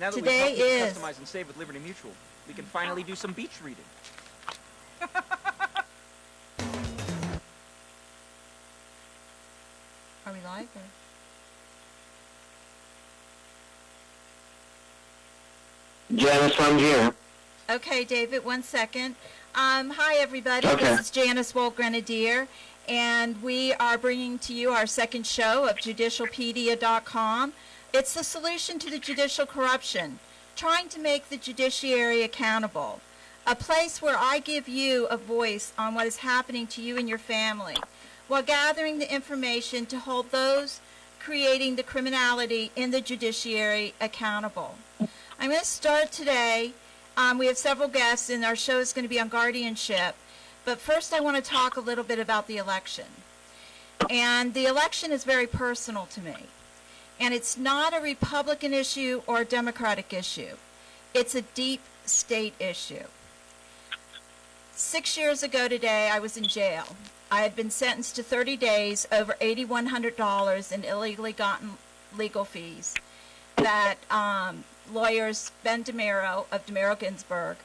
Now that Today we've helped you is... customize and save with Liberty Mutual, we can finally do some beach reading. Are we live? Or? Janice, I'm here. Okay, David, 1 second. Hi, everybody. Okay. This is Janice Wolk Grenadier, and we are bringing to you our second show of JudicialPedia.com. It's the solution to the judicial corruption, trying to make the judiciary accountable, a place where I give you a voice on what is happening to you and your family, while gathering the information to hold those creating the criminality in the judiciary accountable. I'm going to start today. We have several guests, and our show is going to be on guardianship. But first, I want to talk a little bit about the election. And the election is very personal to me. And it's not a Republican issue or a Democratic issue. It's a deep state issue. 6 years ago today, I was in jail. I had been sentenced to 30 days, over $8,100 in illegally gotten legal fees that lawyers Ben DeMero of DeMero Ginsburg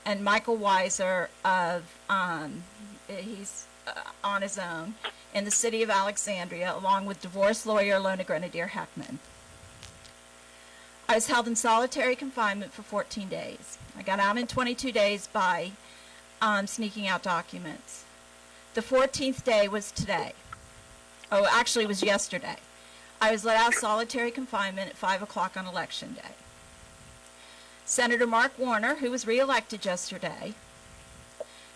and Michael Weiser of, he's on his own, in the city of Alexandria, along with divorce lawyer Lona Grenadier Heckman. I was held in solitary confinement for 14 days. I got out in 22 days by sneaking out documents. The 14th day was today. Oh, actually it was yesterday. I was let out of solitary confinement at 5 o'clock on Election Day. Senator Mark Warner, who was reelected yesterday,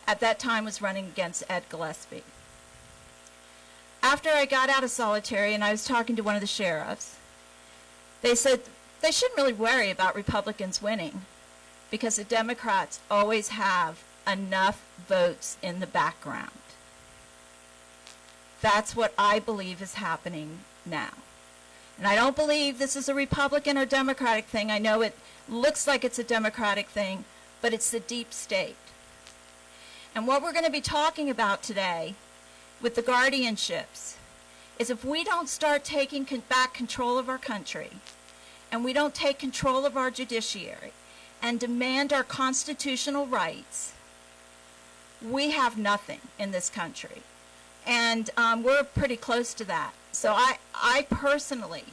at that time was running against Ed Gillespie. After I got out of solitary and I was talking to one of the sheriffs, they said they shouldn't really worry about Republicans winning because the Democrats always have enough votes in the background. That's what I believe is happening now. And I don't believe this is a Republican or Democratic thing. I know it looks like it's a Democratic thing, but it's the deep state. And what we're going to be talking about today with the guardianships is if we don't start taking back control of our country and we don't take control of our judiciary and demand our constitutional rights, we have nothing in this country. And we're pretty close to that. So I personally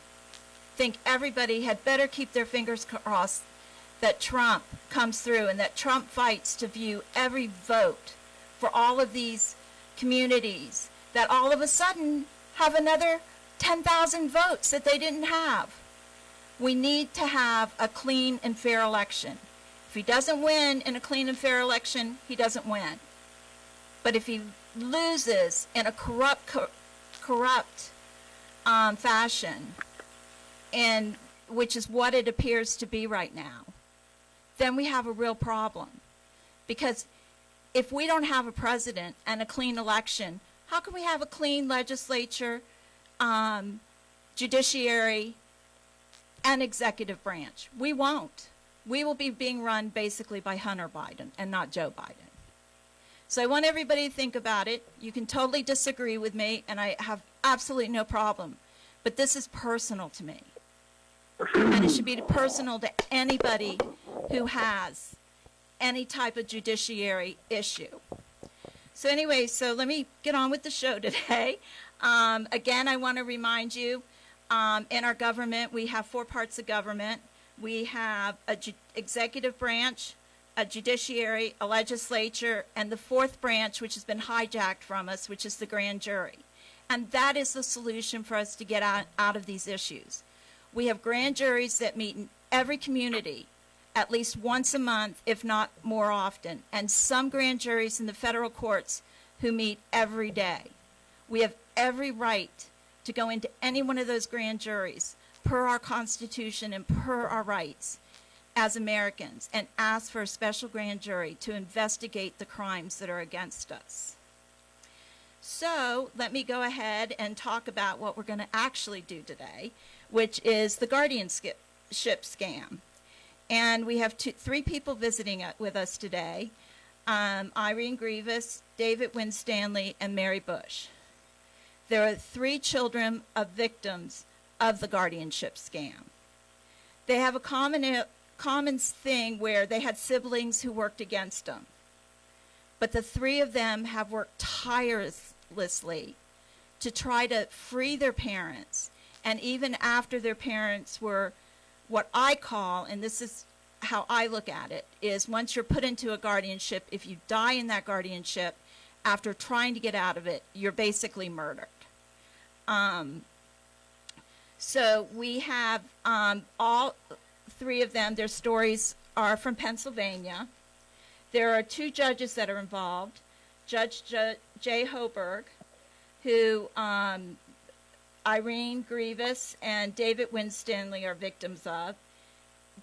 think everybody had better keep their fingers crossed that Trump comes through and that Trump fights to view every vote for all of these communities that all of a sudden have another 10,000 votes that they didn't have. We need to have a clean and fair election. If he doesn't win in a clean and fair election, he doesn't win. But if he loses in a corrupt fashion, and which is what it appears to be right now, then we have a real problem. Because if we don't have a president and a clean election, how can we have a clean legislature, judiciary, and executive branch? We won't. We will be being run basically by Hunter Biden and not Joe Biden. So I want everybody to think about it. You can totally disagree with me, and I have absolutely no problem. But this is personal to me. And it should be personal to anybody who has any type of judiciary issue. So anyway, so let me get on with the show today. Again, I want to remind you, in our government, we have 4 parts of government. We have an executive branch, a judiciary, a legislature, and the 4th branch, which has been hijacked from us, which is the grand jury. And that is the solution for us to get out of these issues. We have grand juries that meet in every community at least once a month, if not more often, and some grand juries in the federal courts who meet every day. We have every right to go into any one of those grand juries per our Constitution and per our rights as Americans and ask for a special grand jury to investigate the crimes that are against us. So let me go ahead and talk about what we're going to actually do today, which is the guardianship scam. And we have 3 people visiting with us today, Irene Grivas, David Winstanley, and Mary Bush. There are 3 children of victims of the guardianship scam. They have a common thing where they had siblings who worked against them. But the three of them have worked tirelessly to try to free their parents. And even after their parents were what I call, and this is how I look at it, is once you're put into a guardianship, if you die in that guardianship, after trying to get out of it, you're basically murdered. So we have all three of them. Their stories are from Pennsylvania. There are two judges that are involved. Judge Jay Hoberg, who Irene Grivas and David Winstanley are victims of.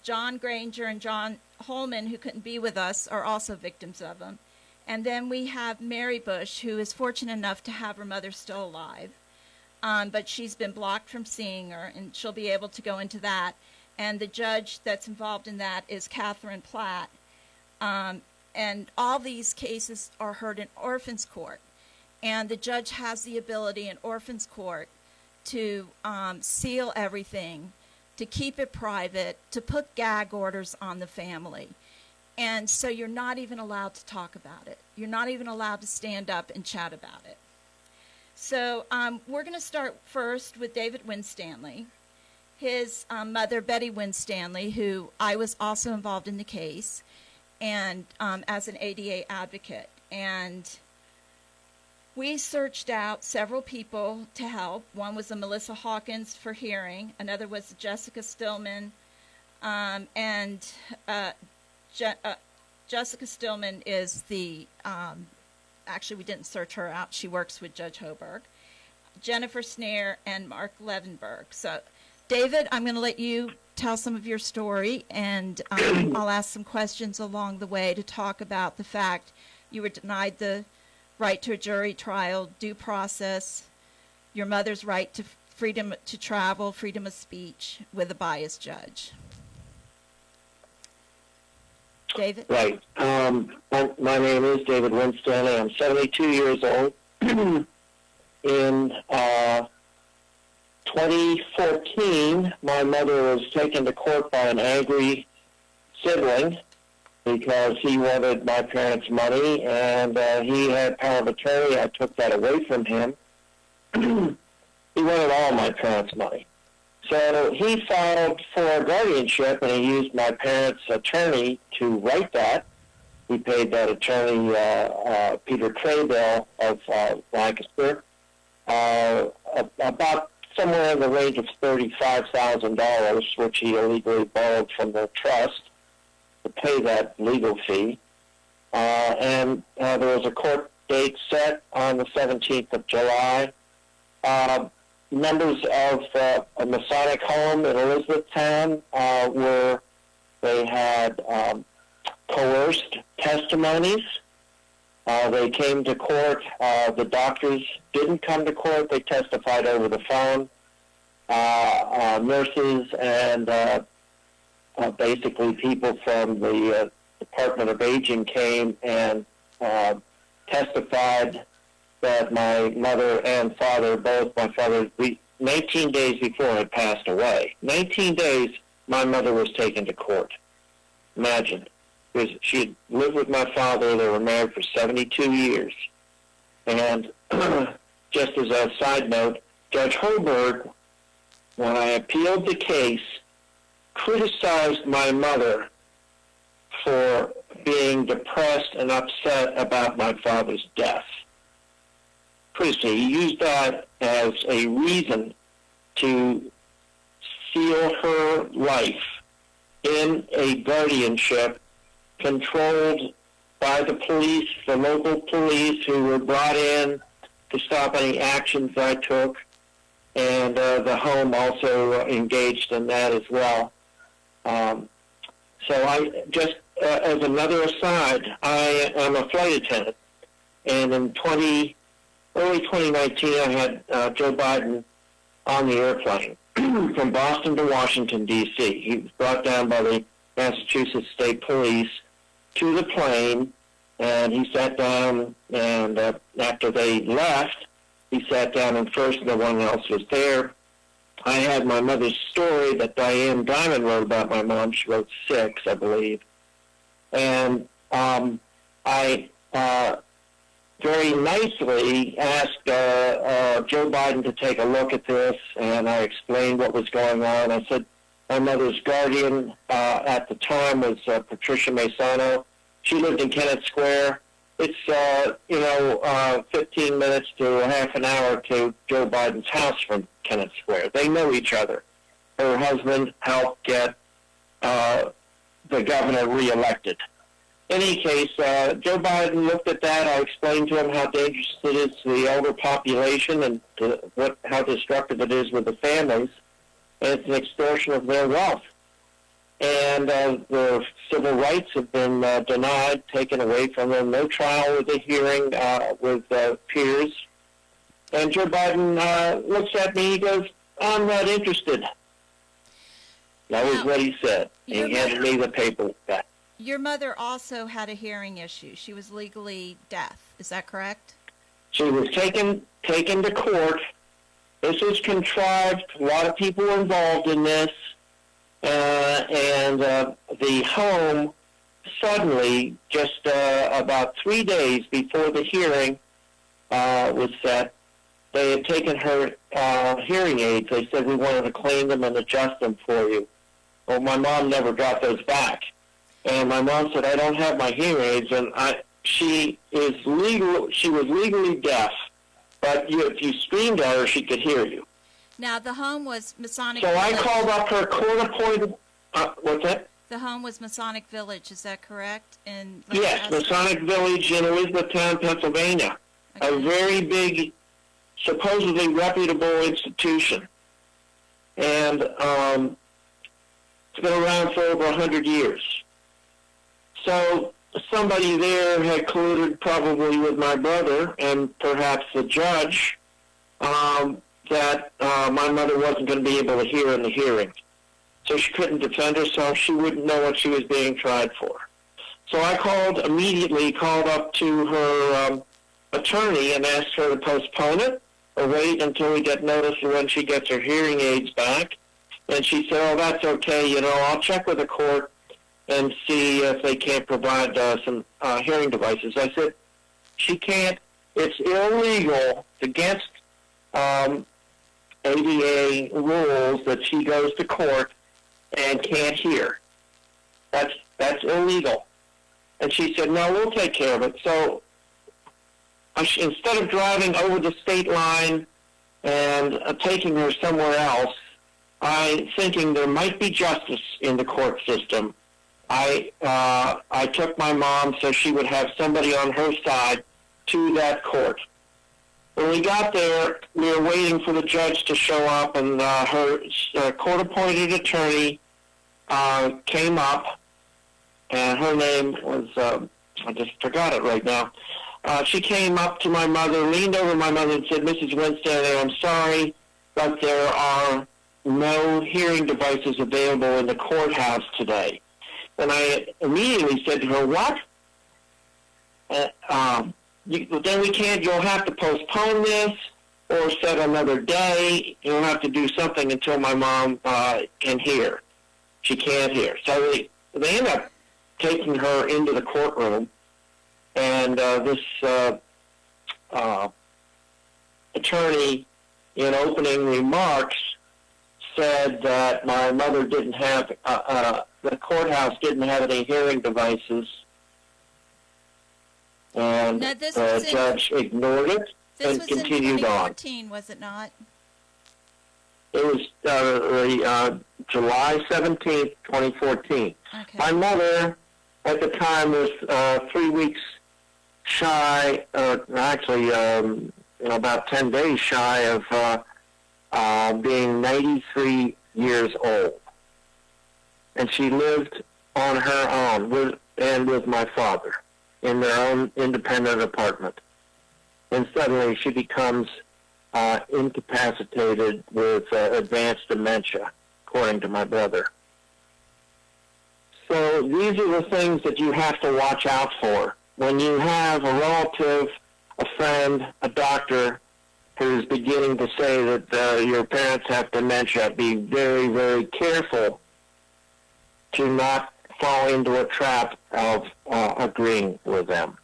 John Granger and John Holman, who couldn't be with us, are also victims of them. And then we have Mary Bush, who is fortunate enough to have her mother still alive. But she's been blocked from seeing her, and she'll be able to go into that. And the judge that's involved in that is Catherine Platt. And all these cases are heard in orphans court. And the judge has the ability in orphans court to seal everything, to keep it private, to put gag orders on the family. And so you're not even allowed to talk about it. You're not even allowed to stand up and chat about it. So we're going to start first with David Winstanley. His mother, Betty Winstanley, who I was also involved in the case, and as an ADA advocate. And we searched out several people to help. One was a Melissa Hawkins for hearing. Another was Jessica Stillman. Jessica Stillman is the, actually we didn't search her out. She works with Judge Hoberg. Jennifer Snare and Mark Levenberg. So, David, I'm going to let you tell some of your story, and I'll ask some questions along the way to talk about the fact you were denied the right to a jury trial, due process, your mother's right to freedom to travel, freedom of speech with a biased judge. David? Right. My name is David Winstanley. I'm 72 years old. In 2014, my mother was taken to court by an angry sibling because he wanted my parents' money, and he had power of attorney. I took that away from him. He wanted all my parents' money. So he filed for guardianship, and he used my parents' attorney to write that. He paid that attorney, Peter Craybill of Lancaster, about somewhere in the range of $35,000, which he illegally borrowed from the trust to pay that legal fee. And there was a court date set on the 17th of July. Members of a Masonic home in Elizabethtown where they had coerced testimonies. They came to court. The doctors didn't come to court. They testified over the phone. Nurses and basically people from the Department of Aging came and testified that my mother and father, both my father, 19 days before had passed away. 19 days, my mother was taken to court. Imagine. Because she had lived with my father. They were married for 72 years. And just as a side note, Judge Hoberg, when I appealed the case, criticized my mother for being depressed and upset about my father's death. He used that as a reason to seal her life in a guardianship controlled by the police, the local police who were brought in to stop any actions I took, and the home also engaged in that as well. So I just, as another aside, I am a flight attendant, and in early 2019, I had Joe Biden on the airplane from Boston to Washington, D.C. He was brought down by the Massachusetts State Police to the plane, and he sat down, and after they left, he sat down, and first no one else was there. I had my mother's story that Diane Diamond wrote about my mom. She wrote 6, I believe. And I very nicely asked Joe Biden to take a look at this, and I explained what was going on. I said my mother's guardian at the time was Patricia Masano. She lived in Kennett Square. It's, 15 minutes to a half an hour to Joe Biden's house from Kennett Square. They know each other. Her husband helped get the governor reelected. In any case, Joe Biden looked at that. I explained to him how dangerous it is to the older population and how destructive it is with the families. And it's an extortion of their wealth. And their civil rights have been denied, taken away from them. No trial with a hearing with peers. And Joe Biden looks at me, he goes, "I'm not interested." That was what he said. He handed me the paper back. Your mother also had a hearing issue. She was legally deaf. Is that correct? She was taken to court. This was contrived. A lot of people were involved in this. And the home suddenly, just about 3 days before the hearing was set, they had taken her hearing aids. They said, "We wanted to clean them and adjust them for you." Well, my mom never got those back. And my mom said, "I don't have my hearing aids." And she was legally deaf, but if you screamed at her, she could hear you. Now, the home was Masonic So Village. I called up her court-appointed, what's that? The home was Masonic Village, is that correct? Yes, Masonic Village in Elizabethtown, Pennsylvania. Okay. A very big, supposedly reputable institution. And it's been around for over 100 years. So somebody there had colluded probably with my brother and perhaps the judge that my mother wasn't going to be able to hear in the hearing. So she couldn't defend herself. She wouldn't know what she was being tried for. So I immediately called up to her attorney and asked her to postpone it or wait until we get notice of when she gets her hearing aids back. And she said, "Oh, that's okay. I'll check with the court and see if they can't provide some hearing devices." I said, "She can't. It's illegal. It's against ADA rules that she goes to court and can't hear. That's illegal." And she said, "No, we'll take care of it." So instead of driving over the state line and taking her somewhere else, thinking there might be justice in the court system, I took my mom so she would have somebody on her side to that court. When we got there, we were waiting for the judge to show up, and her court-appointed attorney came up, and her name was, I just forgot it right now. She came up to my mother, leaned over my mother, and said, "Mrs. Winstanley, I'm sorry, but there are no hearing devices available in the courthouse today." And I immediately said to her, "What? Then you'll have to postpone this or set another day. You'll have to do something until my mom can hear. She can't hear." So they end up taking her into the courtroom, and this attorney, in opening remarks, said that my mother didn't have, the courthouse didn't have any hearing devices. And Now, this the was judge ignored it and continued on. This was in 2014, was it not? It was July 17th, 2014. Okay. My mother, at the time, was 3 weeks shy, actually, about 10 days shy of being 93 years old. And she lived on her own with my father in their own independent apartment. And suddenly she becomes incapacitated with advanced dementia, according to my brother. So these are the things that you have to watch out for. When you have a relative, a friend, a doctor who's beginning to say that your parents have dementia, be very, very careful to not fall into a trap of agreeing with them.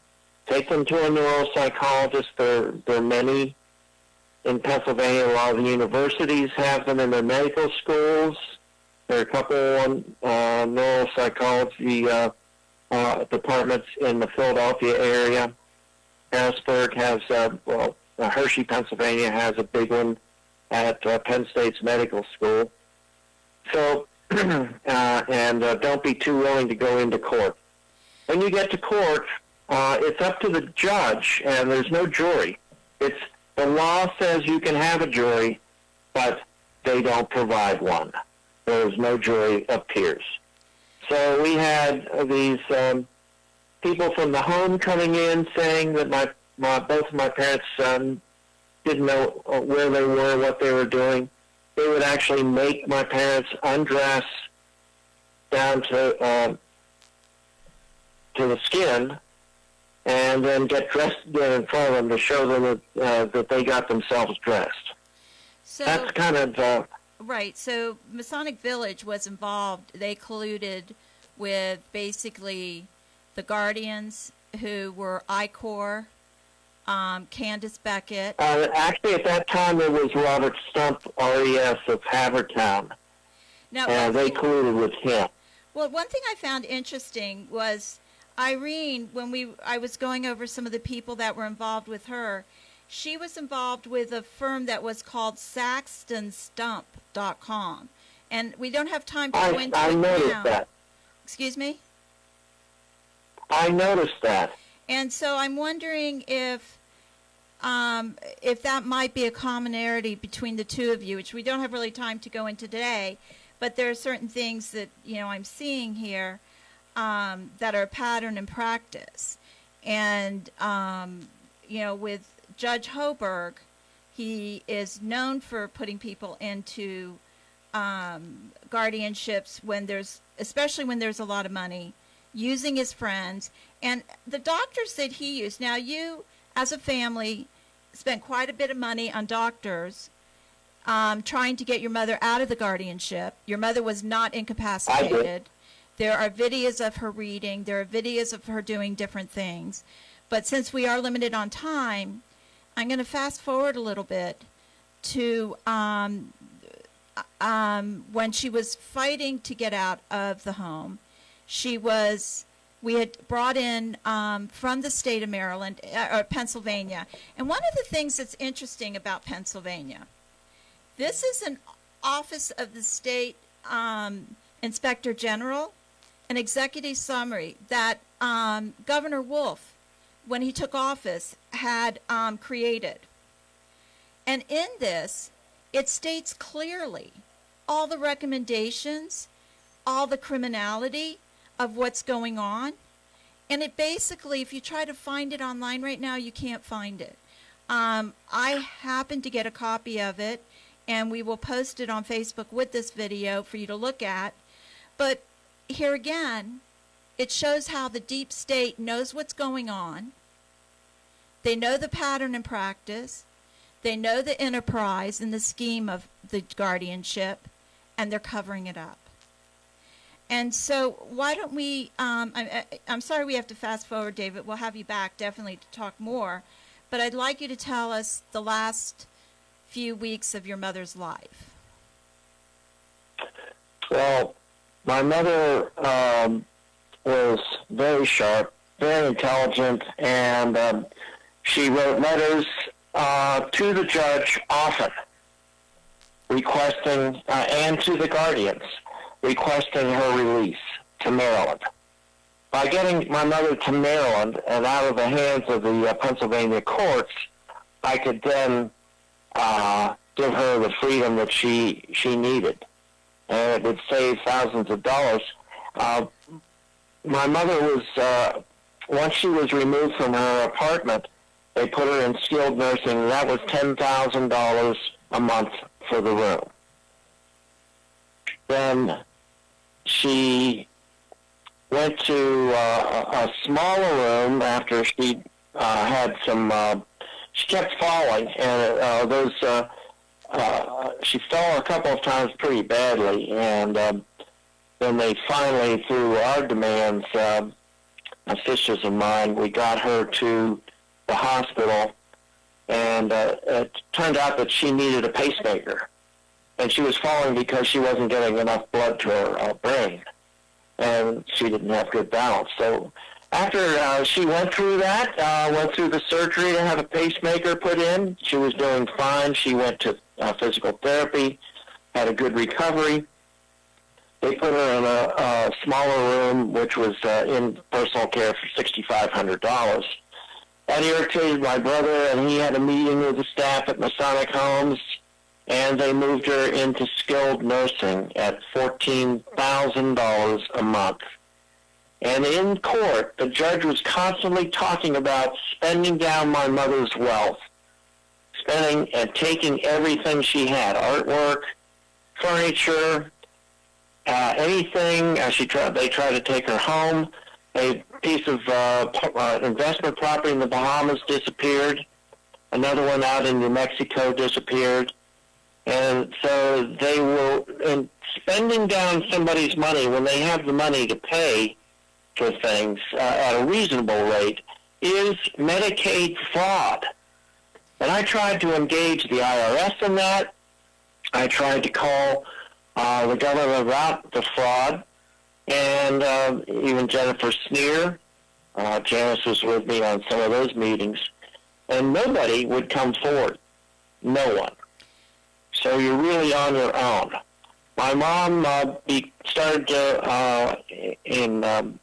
Take them to a neuropsychologist. There are many in Pennsylvania. A lot of the universities have them in their medical schools. There are a couple neuropsychology departments in the Philadelphia area. Harrisburg has, Hershey, Pennsylvania has a big one at Penn State's medical school. So, don't be too willing to go into court. When you get to court, it's up to the judge, and there's no jury. The law says you can have a jury, but they don't provide one. There's no jury of peers. So we had these people from the home coming in saying that both of my parents didn't know where they were, what they were doing. They would actually make my parents undress down to the skin, and then get dressed again in front of them to show them that they got themselves dressed. So that's kind of right. So Masonic Village was involved. They colluded with basically the Guardians, who were I-Corps, Candace Beckett. Actually, at that time, there was Robert Stump, RES of Havertown, and they colluded with him. Well, one thing I found interesting was Irene, when I was going over some of the people that were involved with her, she was involved with a firm that was called SaxtonStump.com. And we don't have time to go into it now. I noticed that. Excuse me? I noticed that. And so I'm wondering if that might be a commonality between the two of you, which we don't have really time to go into today, but there are certain things that, I'm seeing here that are pattern and practice. And, with Judge Hoberg, he is known for putting people into guardianships especially when there's a lot of money, using his friends. And the doctors that he used, now you, as a family, spent quite a bit of money on doctors trying to get your mother out of the guardianship. Your mother was not incapacitated. There are videos of her reading. There are videos of her doing different things. But since we are limited on time, I'm going to fast forward a little bit to when she was fighting to get out of the home. We had brought in from the state of Maryland, or Pennsylvania. And one of the things that's interesting about Pennsylvania, this is an office of the state inspector general, an executive summary that Governor Wolf, when he took office, had created. And in this, it states clearly all the recommendations, all the criminality of what's going on. And it basically, if you try to find it online right now, you can't find it. I happened to get a copy of it, and we will post it on Facebook with this video for you to look at. But here again, it shows how the deep state knows what's going on. They know the pattern and practice. They know the enterprise and the scheme of the guardianship, and they're covering it up. And so why don't we, I'm sorry we have to fast forward, David. We'll have you back definitely to talk more. But I'd like you to tell us the last few weeks of your mother's life. Well, my mother was very sharp, very intelligent, and she wrote letters to the judge often, requesting, and to the guardians, requesting her release to Maryland. By getting my mother to Maryland and out of the hands of the Pennsylvania courts, I could then give her the freedom that she needed, and it would save thousands of dollars. My mother was, once she was removed from her apartment, they put her in skilled nursing, and that was $10,000 a month for the room. Then she went to a smaller room after she had some she kept falling, and she fell a couple of times pretty badly, and then they finally, through our demands, sisters of mine, we got her to the hospital, and it turned out that she needed a pacemaker, and she was falling because she wasn't getting enough blood to her brain, and she didn't have good balance. So after she went through that, went through the surgery to have a pacemaker put in, she was doing fine. She went to physical therapy, had a good recovery. They put her in a smaller room, which was in personal care for $6,500. That irritated my brother, and he had a meeting with the staff at Masonic Homes, and they moved her into skilled nursing at $14,000 a month. And in court, the judge was constantly talking about spending down my mother's wealth, spending and taking everything she had, artwork, furniture, anything. They tried to take her home. A piece of investment property in the Bahamas disappeared. Another one out in New Mexico disappeared. And so they were spending down somebody's money when they have the money to pay for things at a reasonable rate is Medicaid fraud. And I tried to engage the IRS in that. I tried to call the government about the fraud, and even Jennifer Sneer. Janice was with me on some of those meetings, and nobody would come forward. No one. So you're really on your own. My mom started in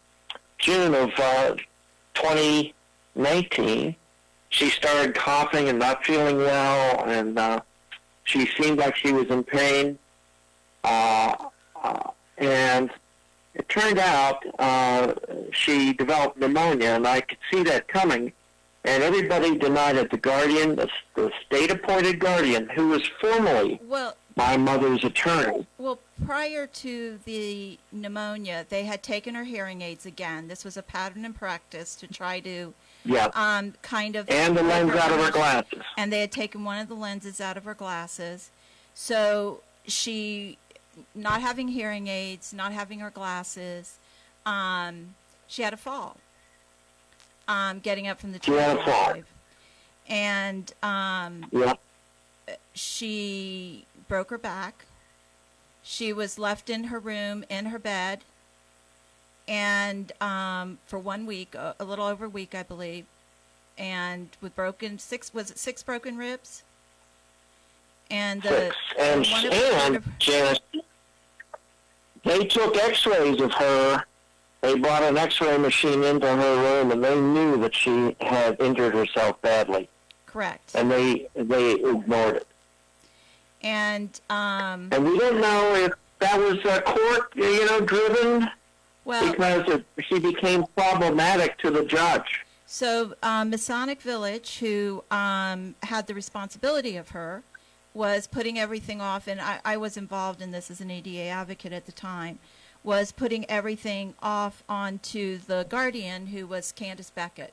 June of 2019. She started coughing and not feeling well, and she seemed like she was in pain. And it turned out she developed pneumonia, and I could see that coming. And everybody denied it. The guardian, the state-appointed guardian, who was formerly my mother's attorney. Well, prior to the pneumonia, they had taken her hearing aids again. This was a pattern in practice to try to kind of... And the lens out of her glasses. And they had taken one of the lenses out of her glasses. So she, not having hearing aids, not having her glasses, she had a fall. Getting up from the drive. And she broke her back. She was left in her room, in her bed, and for 1 week, a little over a week, I believe, and with six broken ribs? And six. And Janice, they took x-rays of her. They brought an x-ray machine into her room, and they knew that she had injured herself badly. Correct. And they ignored it. And we don't know if that was court, driven, because she became problematic to the judge. So Masonic Village, who had the responsibility of her, was putting everything off, and I was involved in this as an ADA advocate at the time, was putting everything off onto the guardian, who was Candace Beckett.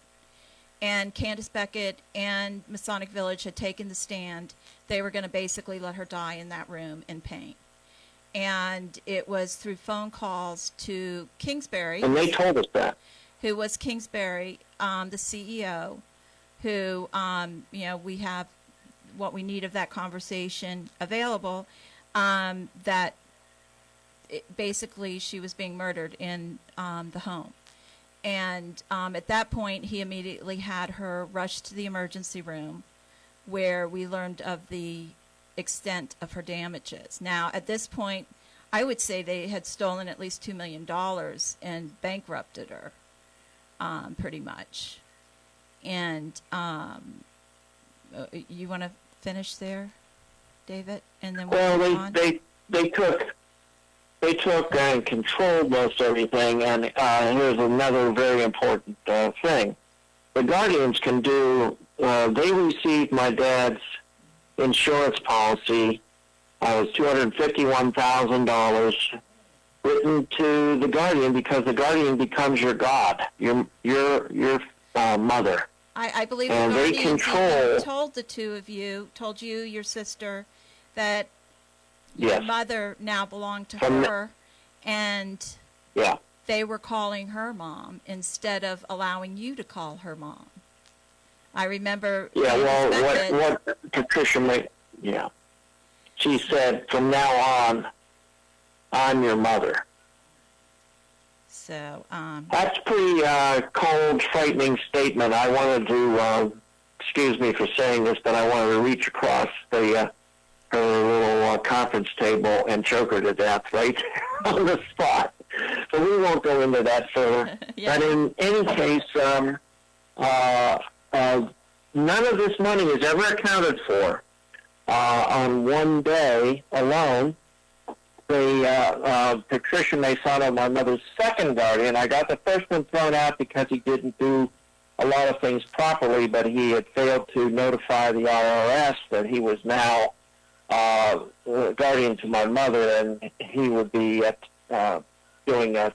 And Candace Beckett and Masonic Village had taken the stand. They were going to basically let her die in that room in pain. And it was through phone calls to Kingsbury. And they told us that. Who was Kingsbury, the CEO, who, we have what we need of that conversation available, that basically she was being murdered in the home. And at that point, he immediately had her rushed to the emergency room, where we learned of the extent of her damages. Now, at this point, I would say they had stolen at least $2 million and bankrupted her, pretty much. And you want to finish there, David? And then we'll move on? They took and controlled most everything, and here's another very important thing. The guardians can do, they received my dad's insurance policy. It was $251,000 written to the guardian, because the guardian becomes your God, your mother. I believe the And they guardians control- even told the two of you, told you, your sister, that your Yes. mother now belonged to From- her, and Yeah. they were calling her mom instead of allowing you to call her mom. I remember. Yeah, Davis well, Beckett- what Patricia made, yeah. She said, from now on, I'm your mother. So, That's a pretty cold, frightening statement. I wanted to, excuse me for saying this, but I wanted to reach across her little conference table and choke her to death right on the spot. So we won't go into that further. Yeah. But in any case, none of this money is ever accounted for on one day alone. Patricia Maisano, my mother's second guardian, I got the first one thrown out because he didn't do a lot of things properly, but he had failed to notify the IRS that he was now guardian to my mother, and he would be doing a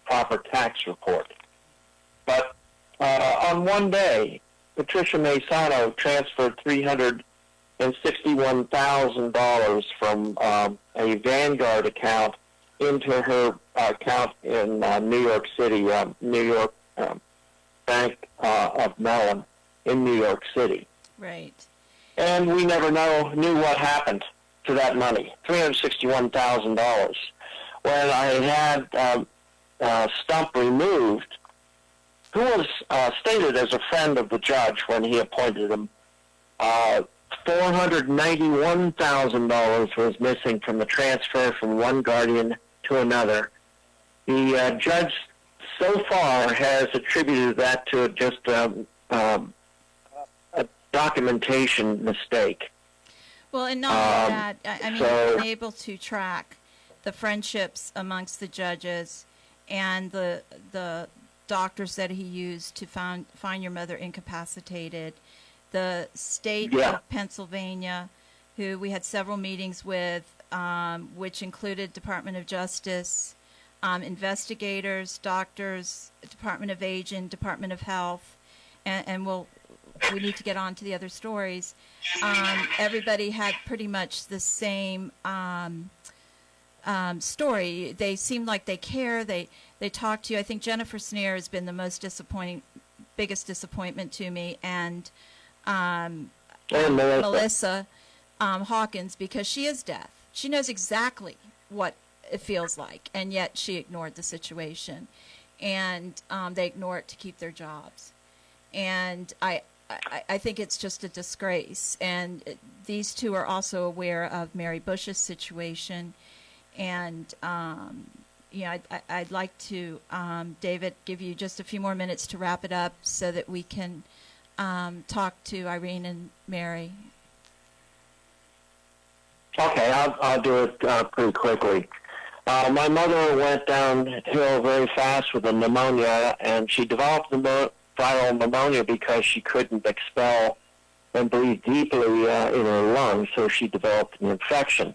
proper tax report. But on one day, Patricia Maisano transferred $361,000 from a Vanguard account into her account in New York City, New York Bank of Mellon in New York City. right. And we never knew what happened to that money, $361,000. When I had Stump removed, who was stated as a friend of the judge when he appointed him, $491,000 was missing from the transfer from one guardian to another. The judge so far has attributed that to just a documentation mistake. Well, and not only that, I mean, so- you've been able to track the friendships amongst the judges and the doctors that he used to find your mother incapacitated. The state Yeah. of Pennsylvania, who we had several meetings with, which included Department of Justice, investigators, doctors, Department of Aging, Department of Health, and we need to get on to the other stories. Everybody had pretty much the same story. They seem like they care. They talk to you. I think Jennifer Sneer has been the most biggest disappointment to me, and Melissa Hawkins, because she is deaf. She knows exactly what it feels like, and yet she ignored the situation, and they ignore it to keep their jobs. And I think it's just a disgrace. And these two are also aware of Mary Bush's situation. And, I'd like to, David, give you just a few more minutes to wrap it up so that we can talk to Irene and Mary. Okay, I'll do it pretty quickly. My mother went downhill very fast with a pneumonia, and she developed viral pneumonia because she couldn't expel and breathe deeply in her lungs, so she developed an infection.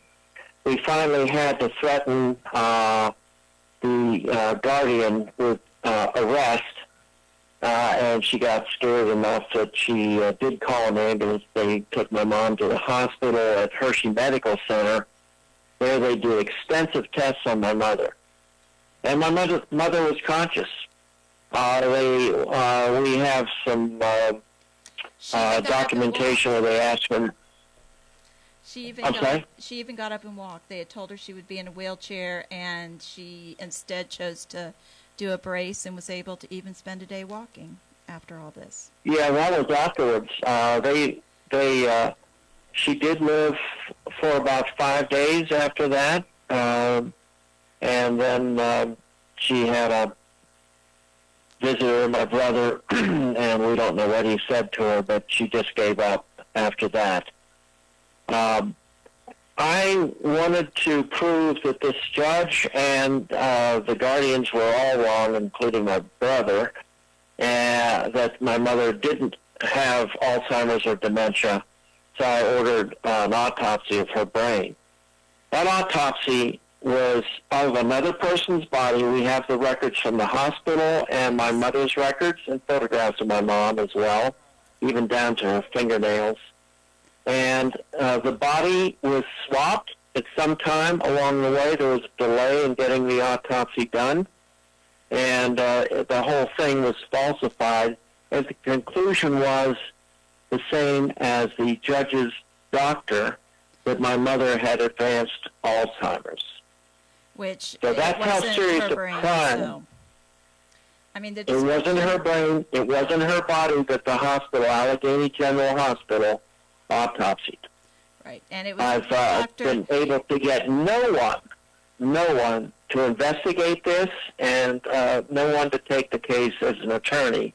We finally had to threaten the guardian with arrest, and she got scared enough that she did call an ambulance. They took my mom to the hospital at Hershey Medical Center. There they did extensive tests on my mother. And my mother was conscious. We have some documentation where they asked them. She even got up and walked. They had told her she would be in a wheelchair, and she instead chose to do a brace and was able to even spend a day walking after all this. Yeah, that was afterwards. She did live for about 5 days after that, and then she had a visitor, my brother, and we don't know what he said to her, but she just gave up after that. I wanted to prove that this judge and the guardians were all wrong, including my brother, and that my mother didn't have Alzheimer's or dementia, so I ordered an autopsy of her brain. That autopsy was of another person's body. We have the records from the hospital and my mother's records and photographs of my mom as well. even down to her fingernails. And the body was swapped at some time along the way. There was a delay in getting the autopsy done, and the whole thing was falsified. And the conclusion was the same as the judge's doctor, that my mother had advanced Alzheimer's. Which So that's how serious the crime. So, I mean, it wasn't her brain. It wasn't her body that the hospital, Allegheny General Hospital, autopsied. Right, and it was I've been able to get no one to investigate this, and no one to take the case as an attorney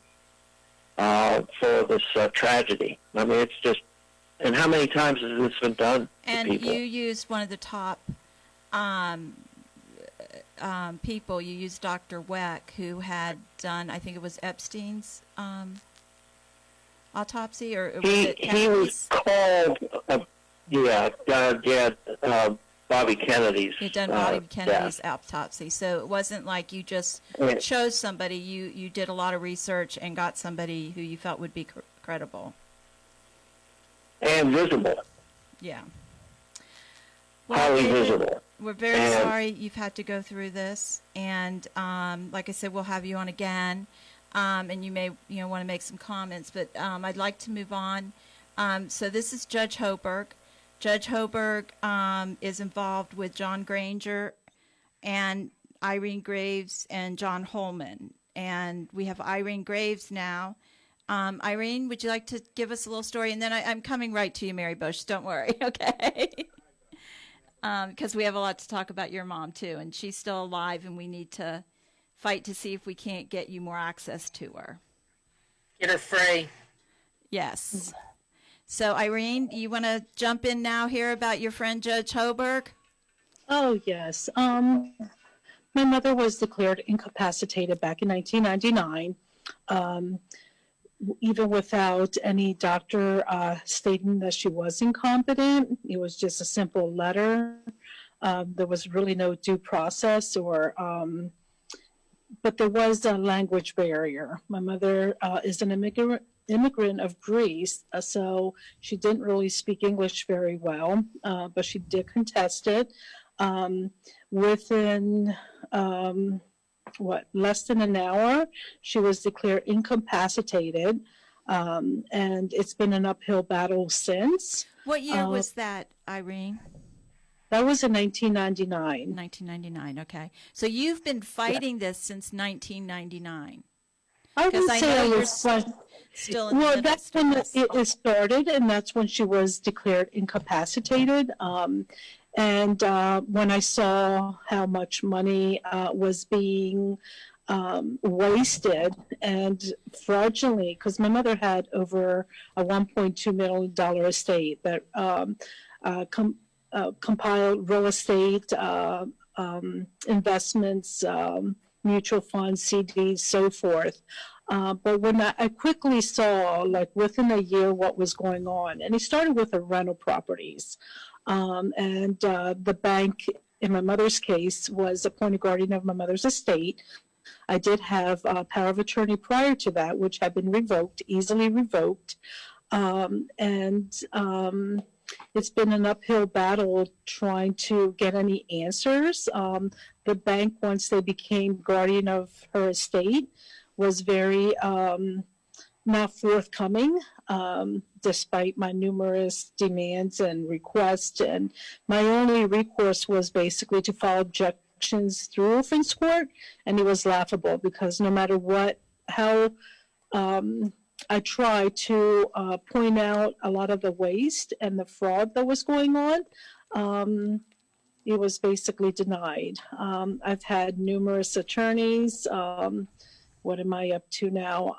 for this tragedy. I mean, it's just, and how many times has this been done and to people? You used one of the top people. You used Dr. Weck, who had done, I think it was Epstein's autopsy, or was it he was called, Bobby Kennedy's. He'd done Bobby Kennedy's autopsy, so it wasn't like you just chose somebody. You did a lot of research and got somebody who you felt would be credible. And visible. Yeah. Well, Highly David, visible. we're very sorry you've had to go through this, and like I said, we'll have you on again, and you may want to make some comments, but I'd like to move on. So this is Judge Hoberg. Judge Hoberg is involved with John Granger and Irene Graves and John Holman, and we have Irene Graves now. Irene, would you like to give us a little story? And then I'm coming right to you, Mary Bush. Don't worry, okay? Because we have a lot to talk about your mom, too, and she's still alive, and we need to fight to see if we can't get you more access to her. Get her free. Yes. So, Irene, you want to jump in now here about your friend Judge Hoberg? Oh, yes. My mother was declared incapacitated back in 1999. Even without any doctor stating that she was incompetent. It was just a simple letter. There was really no due process, but there was a language barrier. My mother is an immigrant of Greece, so she didn't really speak English very well, but she did contest it. Within less than an hour, she was declared incapacitated, and it's been an uphill battle since. What year was that, Irene? That was in 1999. 1999, okay. So you've been fighting this since 1999. I would say I was still in the middle that's when it started, and that's when she was declared incapacitated. And when I saw how much money was being wasted and fraudulently, because my mother had over a $1.2 million estate that compiled real estate, investments, mutual funds, CDs, so forth. But when I quickly saw, like within a year, what was going on, and it started with the rental properties. And the bank, in my mother's case, was appointed guardian of my mother's estate. I did have power of attorney prior to that, which had been revoked, easily revoked. It's been an uphill battle trying to get any answers. The bank, once they became guardian of her estate, was very not forthcoming, despite my numerous demands and requests. And my only recourse was basically to file objections through Orphans Court, and it was laughable because no matter how I tried to point out a lot of the waste and the fraud that was going on, it was basically denied. I've had numerous attorneys. What am I up to now?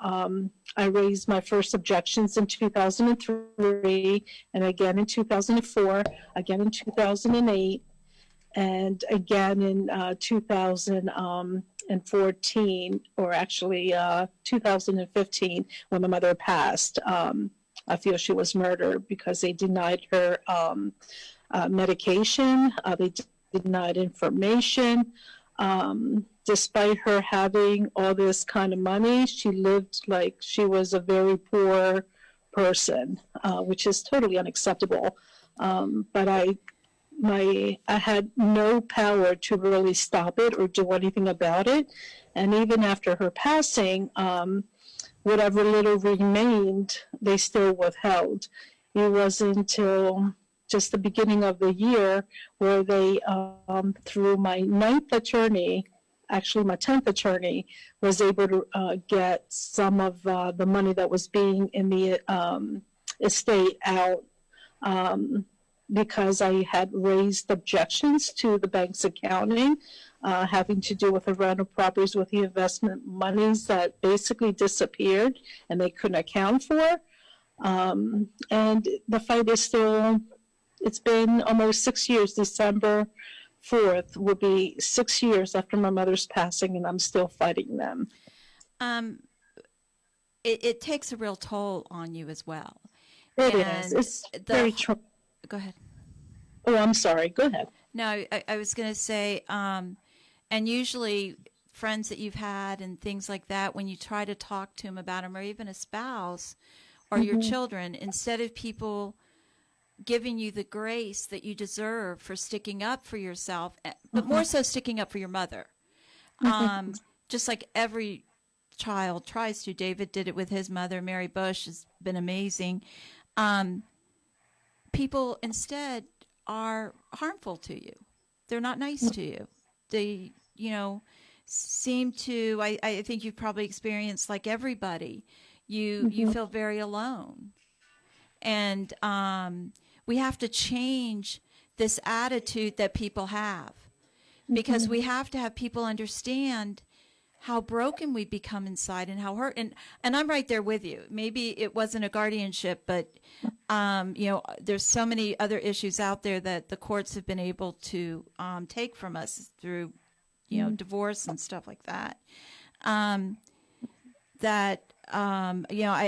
I raised my first objections in 2003, and again in 2004, again in 2008, and again in 2014, or actually 2015, when my mother passed. I feel she was murdered because they denied her medication, they denied information. Despite her having all this kind of money, she lived like she was a very poor person, which is totally unacceptable. But I had no power to really stop it or do anything about it. And even after her passing, whatever little remained, they still withheld. It wasn't until just the beginning of the year where they, through my 9th attorney, actually my 10th attorney, was able to get some of the money that was being in the estate out, because I had raised objections to the bank's accounting, having to do with the rental properties with the investment monies that basically disappeared and they couldn't account for. And the fight is still, it's been almost 6 years. December 4th will be 6 years after my mother's passing, and I'm still fighting them. It takes a real toll on you as well. It is. It's very true. Go ahead. Oh, I'm sorry. Go ahead. No, I was going to say, and usually friends that you've had and things like that, when you try to talk to them about them, or even a spouse or your children, instead of people giving you the grace that you deserve for sticking up for yourself, but more so sticking up for your mother, just like every child tries to. David did it with his mother. Mary Bush has been amazing. People instead are harmful to you. They're not nice to you. They, seem to, I think you've probably experienced, like everybody, you feel very alone. And we have to change this attitude that people have, because we have to have people understand how broken we become inside and how hurt. And I'm right there with you. Maybe it wasn't a guardianship, but, there's so many other issues out there that the courts have been able to take from us through, divorce and stuff like that. I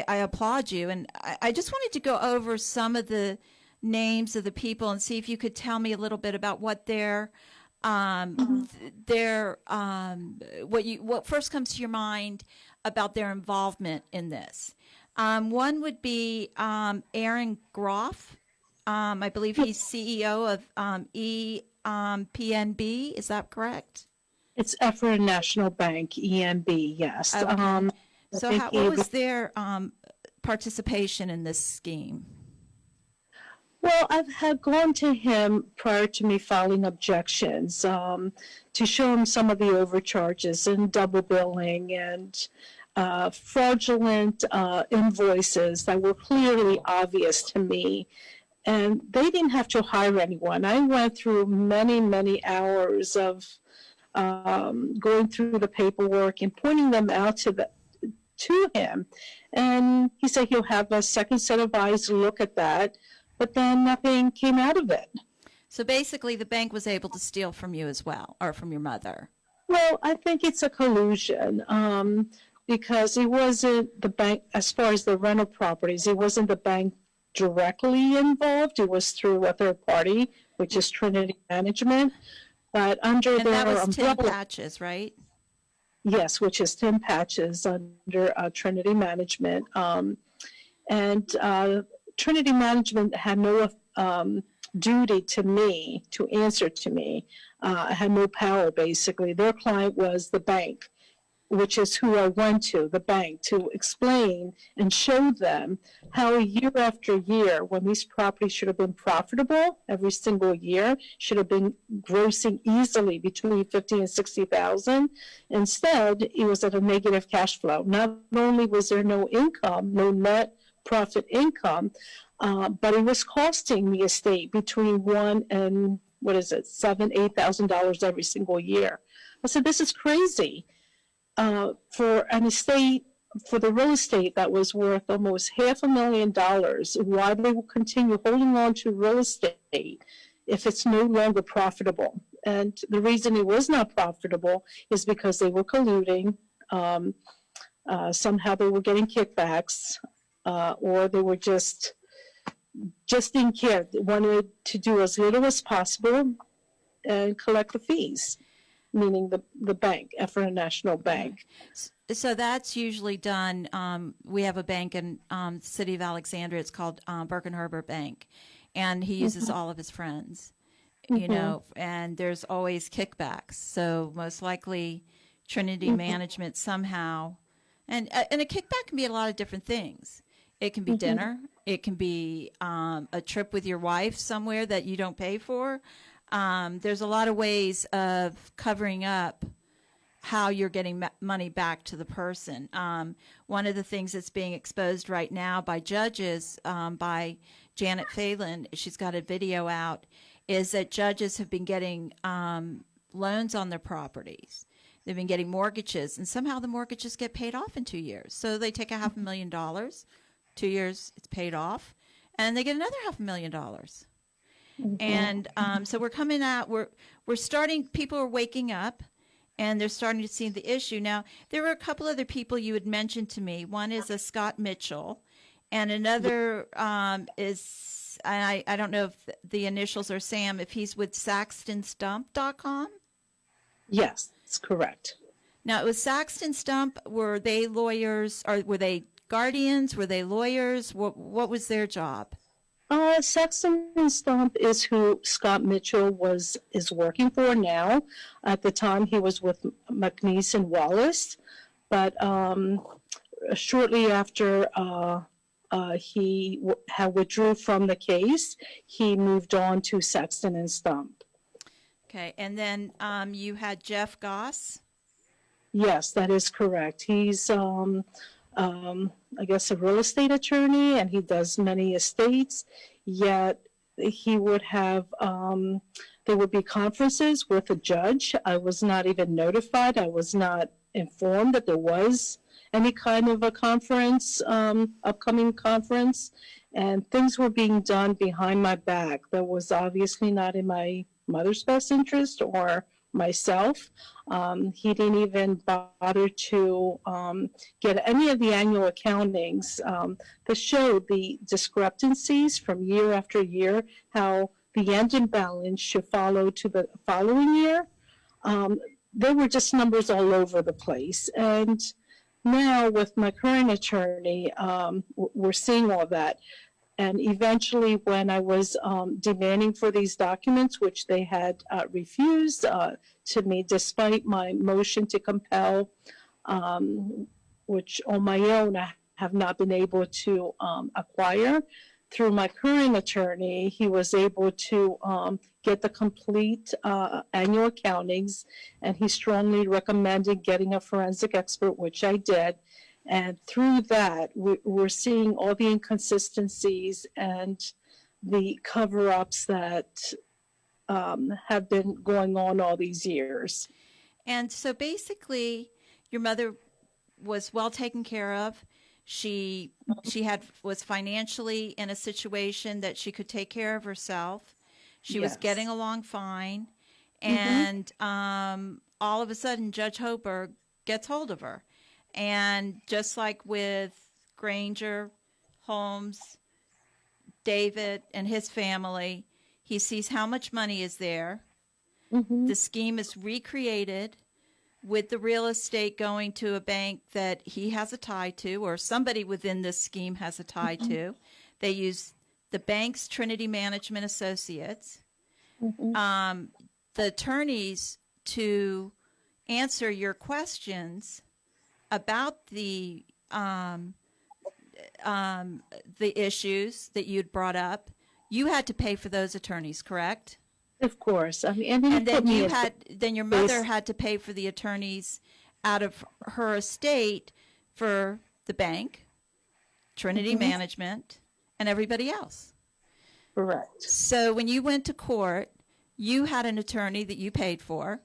applaud you. And I just wanted to go over some of the names of the people and see if you could tell me a little bit about what what first comes to your mind about their involvement in this. One would be Irene Grivas. I believe he's CEO of EPNB. Is that correct? It's Efron National Bank, ENB, yes. Okay. So what was their participation in this scheme? Well, I had gone to him prior to me filing objections to show him some of the overcharges and double billing and fraudulent invoices that were clearly obvious to me. And they didn't have to hire anyone. I went through many, many hours of going through the paperwork and pointing them out to him. And he said he'll have a second set of eyes look at that. But then nothing came out of it. So basically the bank was able to steal from you as well, or from your mother. Well, I think it's a collusion because it wasn't the bank, as far as the rental properties, it wasn't the bank directly involved. It was through a third party, which is Trinity Management. But under and their that was umbrella, Tim Patches, right? Yes, which is Tim Patches under Trinity Management. Trinity Management had no duty to me, to answer to me. I had no power, basically. Their client was the bank, which is who I went to, the bank, to explain and show them how year after year, when these properties should have been profitable every single year, should have been grossing easily between 50 and 60,000. Instead, it was at a negative cash flow. Not only was there no income, no net profit income, but it was costing the estate between $1,000 and $7,000-8,000 every single year. I said, this is crazy. For an estate, for the real estate that was worth almost $500,000, why they will continue holding on to real estate if it's no longer profitable? And the reason it was not profitable is because they were colluding. Somehow they were getting kickbacks. Or they were just didn't care. They wanted to do as little as possible and collect the fees. meaning the bank, Effort National Bank. So that's usually done. We have a bank in the city of Alexandria. It's called Birkenherber Bank, and he uses all of his friends, you know, and there's always kickbacks. So most likely Trinity Management somehow, and a kickback can be a lot of different things. It can be dinner. It can be a trip with your wife somewhere that you don't pay for. There's a lot of ways of covering up how you're getting money back to the person. One of the things that's being exposed right now by judges, by Janet Phelan, she's got a video out, is that judges have been getting loans on their properties. They've been getting mortgages, and somehow the mortgages get paid off in 2 years. So they take $500,000, 2 years it's paid off, and they get another $500,000. And so we're coming out, we're starting, people are waking up, and they're starting to see the issue. Now, there were a couple other people you had mentioned to me. One is a Scott Mitchell, and another is, I don't know if the initials are Sam, if he's with SaxtonStump.com. Yes, that's correct. Now, it was Saxton Stump. Were they lawyers, or were they guardians? Were they lawyers? What was their job? Saxton and Stump is who Scott Mitchell is working for now. At the time, he was with McNeese and Wallace, but shortly after he had withdrew from the case, he moved on to Saxton and Stump. Okay, and then you had Jeff Goss. Yes, that is correct. He's I guess a real estate attorney, and he does many estates, yet he would have, there would be conferences with a judge. I was not even notified. I was not informed that there was any kind of a conference, upcoming conference, and things were being done behind my back. That was obviously not in my mother's best interest or myself. He didn't even bother to get any of the annual accountings that showed the discrepancies from year after year, how the ending balance should follow to the following year. There were just numbers all over the place. And now with my current attorney, we're seeing all that. And eventually, when I was demanding for these documents, which they had refused to me, despite my motion to compel, which on my own I have not been able to acquire, through my current attorney, he was able to get the complete annual accountings, and he strongly recommended getting a forensic expert, which I did. And through that, we're seeing all the inconsistencies and the cover-ups that have been going on all these years. And so basically, your mother was well taken care of. She was financially in a situation that she could take care of herself. She was getting along fine. And all of a sudden, Judge Hoberg gets hold of her. And just like with Granger, Holmes, David, and his family, he sees how much money is there. The scheme is recreated with the real estate going to a bank that he has a tie to, or somebody within this scheme has a tie to. They use the bank's Trinity Management Associates, the attorneys to answer your questions about the issues that you'd brought up. You had to pay for those attorneys, correct? Of course. I mean, and then your mother had to pay for the attorneys out of her estate for the bank, Trinity Management, and everybody else. Correct. So when you went to court, you had an attorney that you paid for.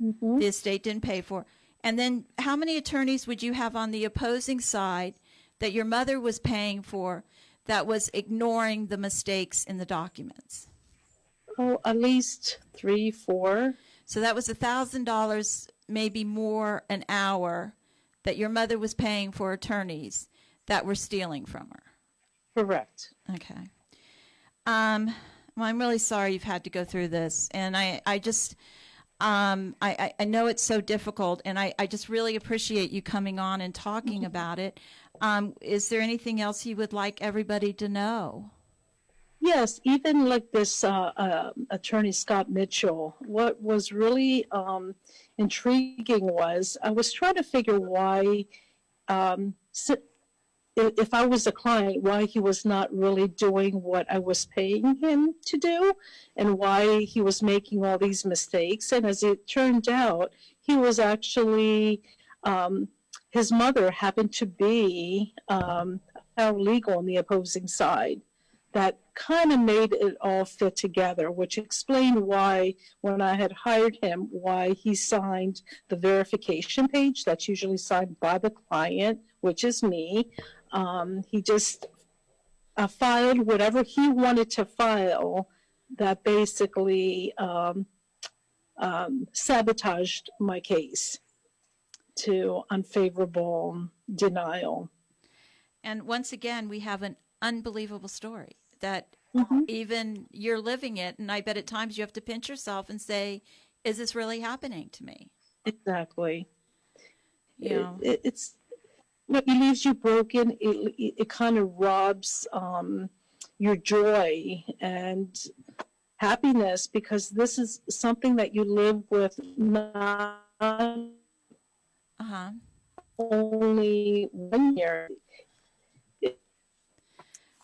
The estate didn't pay for. And then how many attorneys would you have on the opposing side that your mother was paying for that was ignoring the mistakes in the documents? Oh, at least 3, 4. So that was $1,000, maybe more an hour, that your mother was paying for attorneys that were stealing from her. Correct. Okay. Well, I'm really sorry you've had to go through this. And I just, I know it's so difficult, and I just really appreciate you coming on and talking about it. Is there anything else you would like everybody to know? Yes, even like this attorney Scott Mitchell, what was really intriguing was I was trying to figure why, if I was a client, why he was not really doing what I was paying him to do and why he was making all these mistakes. And as it turned out, he was actually, his mother happened to be paralegal on the opposing side. That kind of made it all fit together, which explained why, when I had hired him, why he signed the verification page that's usually signed by the client, which is me. He just filed whatever he wanted to file that basically sabotaged my case to unfavorable denial. And once again, we have an unbelievable story that even you're living it, and I bet at times you have to pinch yourself and say, is this really happening to me? Exactly. Yeah. It's it leaves you broken. It kind of robs your joy and happiness, because this is something that you live with not only 1 year.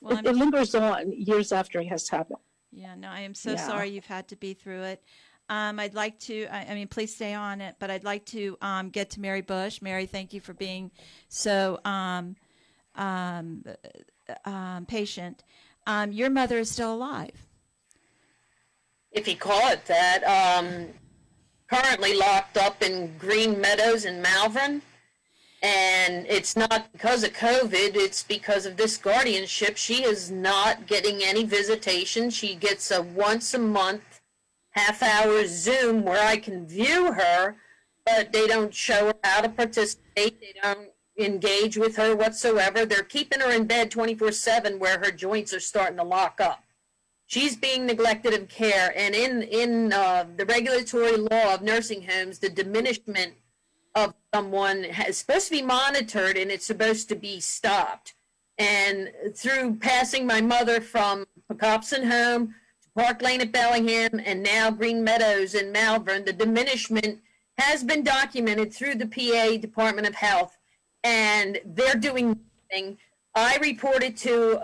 Well, It lingers on years after it has happened. Yeah, no, I am so sorry you've had to be through it. I'd like to, I mean, please stay on it, but I'd like to get to Mary Bush. Mary, thank you for being so patient. Your mother is still alive. If you call it that, currently locked up in Green Meadows in Malvern. And it's not because of COVID, it's because of this guardianship. She is not getting any visitation. She gets a once a month half-hour Zoom where I can view her, but they don't show her how to participate. They don't engage with her whatsoever. They're keeping her in bed 24/7 where her joints are starting to lock up. She's being neglected of care. And in the regulatory law of nursing homes, the diminishment of someone is supposed to be monitored, and it's supposed to be stopped. And through passing my mother from Pocopson Home to Park Lane at Bellingham and now Green Meadows in Malvern, the diminishment has been documented through the PA Department of Health, and they're doing nothing. I reported to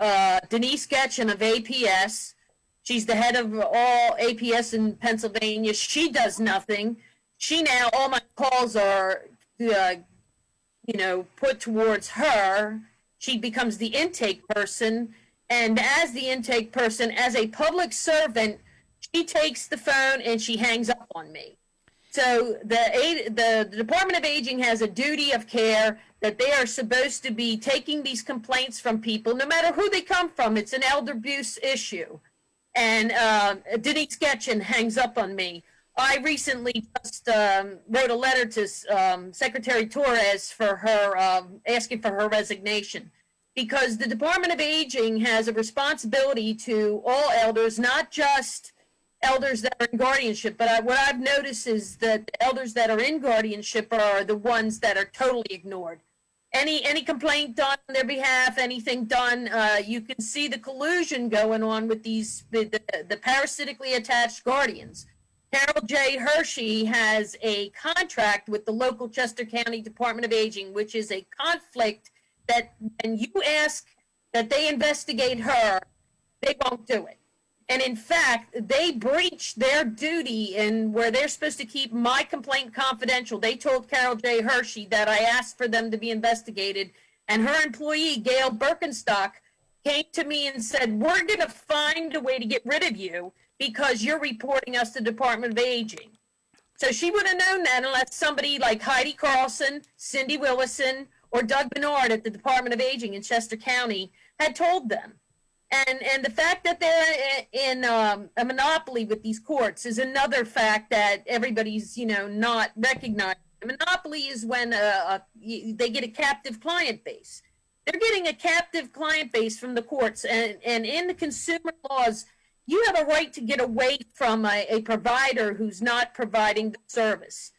Denise Getchen of APS. She's the head of all APS in Pennsylvania. She does nothing. She now, all my calls are, put towards her. She becomes the intake person. And as the intake person, as a public servant, she takes the phone and she hangs up on me. So the Department of Aging has a duty of care that they are supposed to be taking these complaints from people, no matter who they come from. It's an elder abuse issue. And Denise Getchen hangs up on me. I recently just wrote a letter to Secretary Torres for her, asking for her resignation, because the Department of Aging has a responsibility to all elders, not just elders that are in guardianship. But what I've noticed is that the elders that are in guardianship are the ones that are totally ignored. Any complaint done on their behalf, anything done, you can see the collusion going on with these the parasitically attached guardians. Carol J. Hershey has a contract with the local Chester County Department of Aging, which is a conflict that when you ask that they investigate her, they won't do it. And in fact, they breached their duty in where they're supposed to keep my complaint confidential. They told Carol J. Hershey that I asked for them to be investigated, and her employee, Gail Birkenstock, came to me and said, we're going to find a way to get rid of you because you're reporting us to the Department of Aging. So she would have known that unless somebody like Heidi Carlson, Cindy Willison, or Doug Bernard at the Department of Aging in Chester County had told them. And the fact that they're in a monopoly with these courts is another fact that everybody's, not recognizing. A monopoly is when they get a captive client base. They're getting a captive client base from the courts. And in the consumer laws, you have a right to get away from a provider who's not providing the service.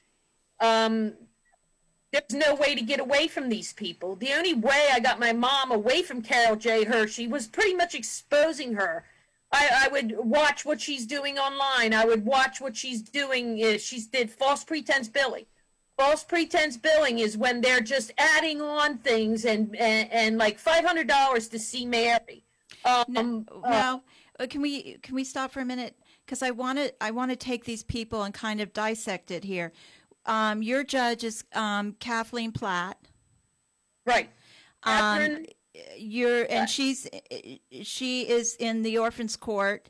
There's no way to get away from these people. The only way I got my mom away from Carol J. Hershey was pretty much exposing her. I would watch what she's doing online. I would watch what she's doing. She did false pretense billing. False pretense billing is when they're just adding on things and like $500 to see Mary. Now, can we stop for a minute? Because I want to take these people and kind of dissect it here. Your judge is Kathleen Platt. Right. Catherine, she is in the orphans court,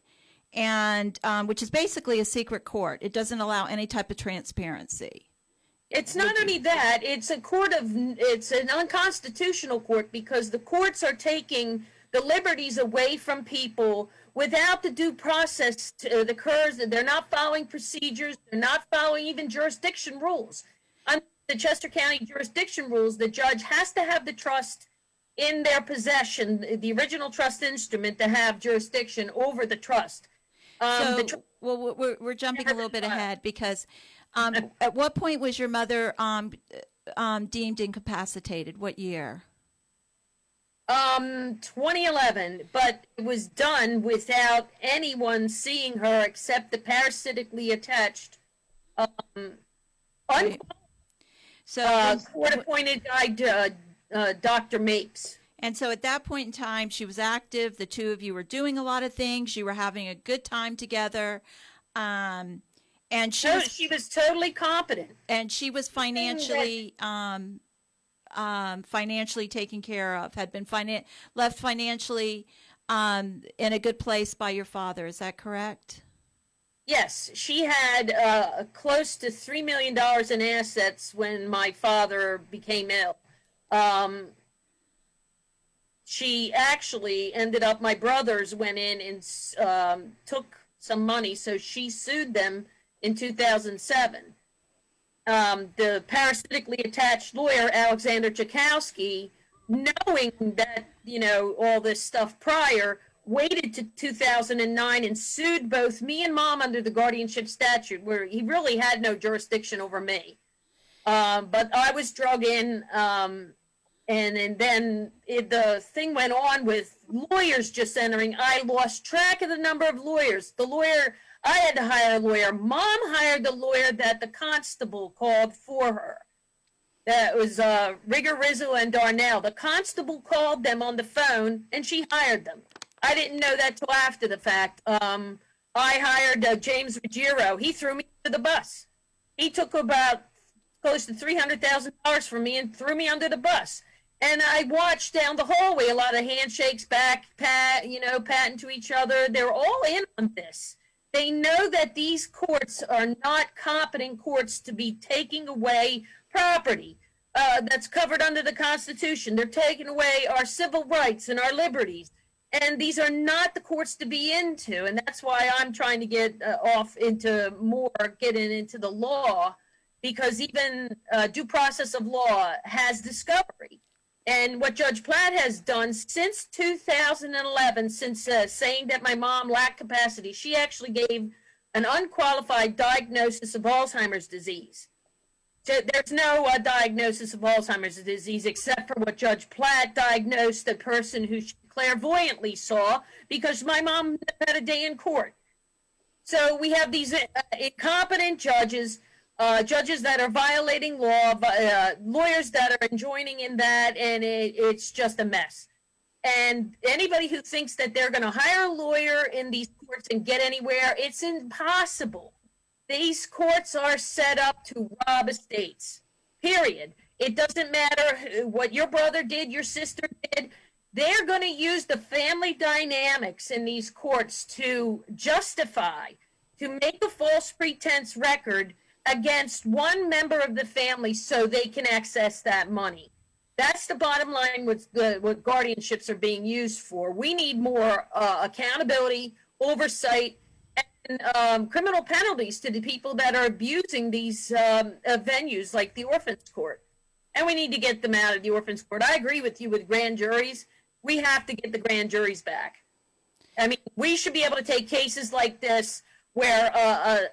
and which is basically a secret court. It doesn't allow any type of transparency. it's not only that, it's an unconstitutional court because the courts are taking the liberties away from people without the due process that occurs. They're not following procedures. They're not following even jurisdiction rules. Under the Chester County jurisdiction rules, the judge has to have the trust in their possession, the original trust instrument, to have jurisdiction over the trust. We're jumping a little bit ahead because at what point was your mother deemed incapacitated? What year? 2011, but it was done without anyone seeing her except the parasitically attached court-appointed guy, Dr. Mapes. And so at that point in time, she was active. The two of you were doing a lot of things. You were having a good time together. And she was totally competent. And she was financially financially taken care of, had been left financially in a good place by your father. Is that correct? Yes, she had close to $3 million in assets when my father became ill. She actually ended up, my brothers went in and took some money, so she sued them in 2007. The parasitically attached lawyer, Alexander Jakowski, knowing that, all this stuff prior, waited to 2009 and sued both me and Mom under the guardianship statute, where he really had no jurisdiction over me. But I was drug in, and then the thing went on with lawyers just entering. I lost track of the number of lawyers. I had to hire a lawyer. Mom hired the lawyer that the constable called for her. That was Rigger, Rizzo, and Darnell. The constable called them on the phone, and she hired them. I didn't know that till after the fact. I hired James Ruggiero. He threw me under the bus. He took about close to $300,000 from me and threw me under the bus. And I watched down the hallway a lot of handshakes, patting to each other. They're all in on this. They know that these courts are not competent courts to be taking away property that's covered under the Constitution. They're taking away our civil rights and our liberties. And these are not the courts to be into. And that's why I'm trying to get getting into the law, because even due process of law has discovery. And what Judge Platt has done since 2011, since saying that my mom lacked capacity, she actually gave an unqualified diagnosis of Alzheimer's disease. So there's no diagnosis of Alzheimer's disease except for what Judge Platt diagnosed the person who she clairvoyantly saw, because my mom never had a day in court. So we have these incompetent judges, judges that are violating law, lawyers that are joining in that, and it's just a mess. And anybody who thinks that they're going to hire a lawyer in these courts and get anywhere, it's impossible. These courts are set up to rob estates, period. It doesn't matter what your brother did, your sister did. They're going to use the family dynamics in these courts to justify, to make a false pretense record against one member of the family so they can access that money. That's the bottom line with what guardianships are being used for. We need more accountability, oversight, and criminal penalties to the people that are abusing these venues like the orphans court. And we need to get them out of the orphans court. I agree with you with grand juries. We have to get the grand juries back. I mean, we should be able to take cases like this where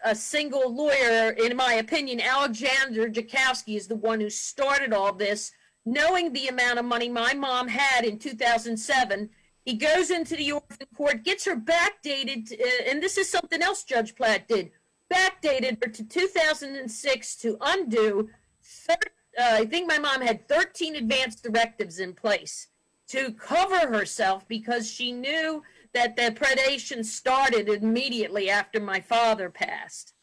a single lawyer, in my opinion, Alexander Jakowski is the one who started all this, knowing the amount of money my mom had in 2007. He goes into the orphan court, gets her backdated, and this is something else Judge Platt did, backdated her to 2006 to undo, I think my mom had 13 advance directives in place to cover herself because she knew that the predation started immediately after my father passed.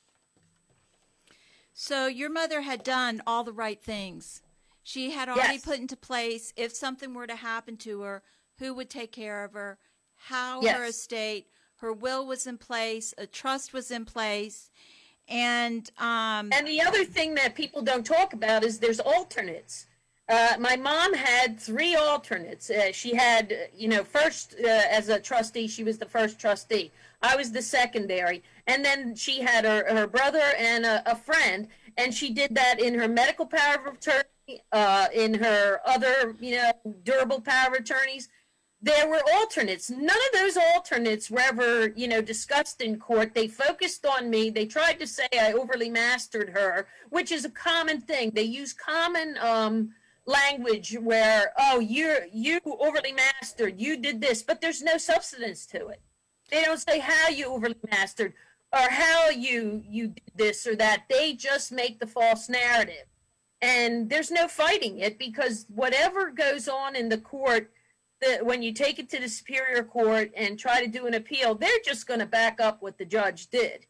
So your mother had done all the right things. She had already Yes. put into place, if something were to happen to her, who would take care of her, how Yes. her estate, her will was in place, a trust was in place, and the other thing that people don't talk about is there's alternates. My mom had 3 alternates. She had, first as a trustee, she was the first trustee. I was the secondary. And then she had her brother and a friend, and she did that in her medical power of attorney, in her other, durable power of attorneys. There were alternates. None of those alternates were ever, discussed in court. They focused on me. They tried to say I overly mastered her, which is a common thing. They use common language where, oh, you overly mastered, you did this, but there's no substance to it. They don't say how you overly mastered or how you did this or that. They just make the false narrative. And there's no fighting it because whatever goes on in the court, when you take it to the Superior Court and try to do an appeal, they're just going to back up what the judge did.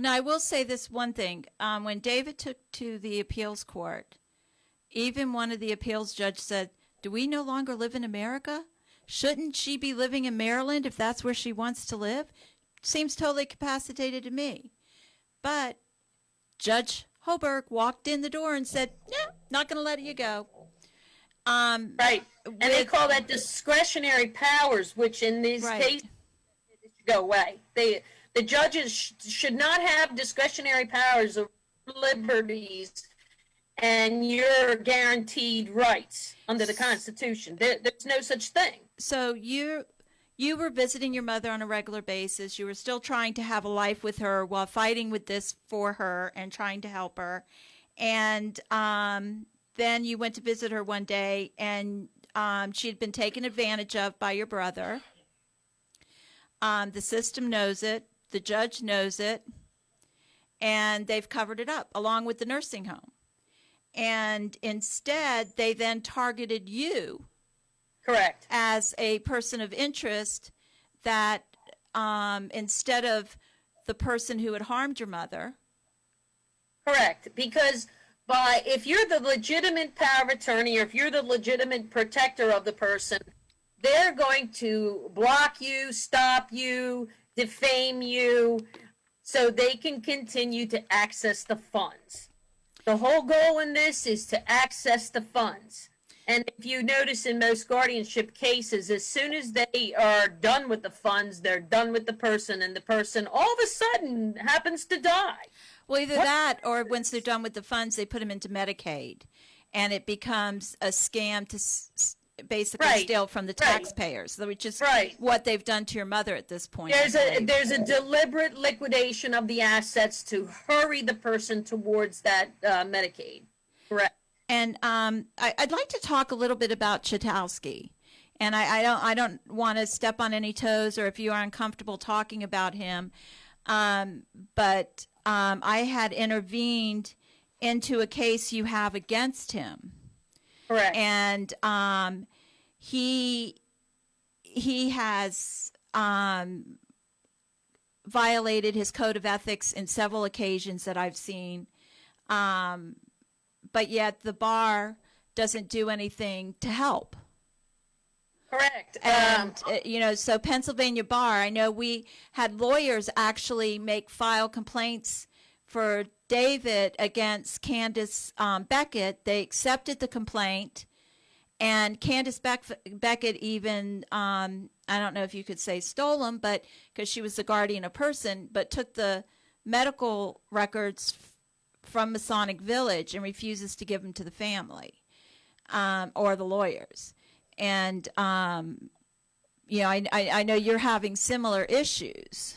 now I will say this one thing. When David took to the appeals court, even one of the appeals judge said, do we no longer live in America? Shouldn't she be living in Maryland if that's where she wants to live? Seems totally capacitated to me. But Judge Hoberg walked in the door and said, no, not going to let you go. Right. And they call that discretionary powers, which in these cases should go away. The judges should not have discretionary powers of liberties and your guaranteed rights under the Constitution. There's no such thing. So you were visiting your mother on a regular basis. You were still trying to have a life with her while fighting with this for her and trying to help her. And then you went to visit her one day, and she had been taken advantage of by your brother. The system knows it. The judge knows it. And they've covered it up along with the nursing home. And instead, they then targeted you. Correct. As a person of interest, that instead of the person who had harmed your mother. Correct. Because if you're the legitimate power of attorney or if you're the legitimate protector of the person, they're going to block you, stop you, defame you, so they can continue to access the funds. The whole goal in this is to access the funds. And if you notice in most guardianship cases, as soon as they are done with the funds, they're done with the person, and the person all of a sudden happens to die. Well, either that or once they're done with the funds, they put them into Medicaid, and it becomes a scam to basically steal from the taxpayers, which is what they've done to your mother at this point. There's a deliberate liquidation of the assets to hurry the person towards that Medicaid. Correct. And I'd like to talk a little bit about Chatowski. And I don't want to step on any toes, or if you are uncomfortable talking about him, but I had intervened into a case you have against him. Correct. And he has violated his code of ethics in several occasions that I've seen. But yet the bar doesn't do anything to help. Correct. And, so Pennsylvania Bar, I know we had lawyers actually file complaints for David against Candace Beckett. They accepted the complaint, and Candace Beckett even, I don't know if you could say stole them, but because she was the guardian of person, but took the medical records from Masonic Village and refuses to give them to the family or the lawyers. And I know you're having similar issues.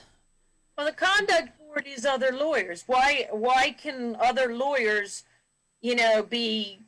Well, the conduct board is other lawyers. Why can other lawyers, be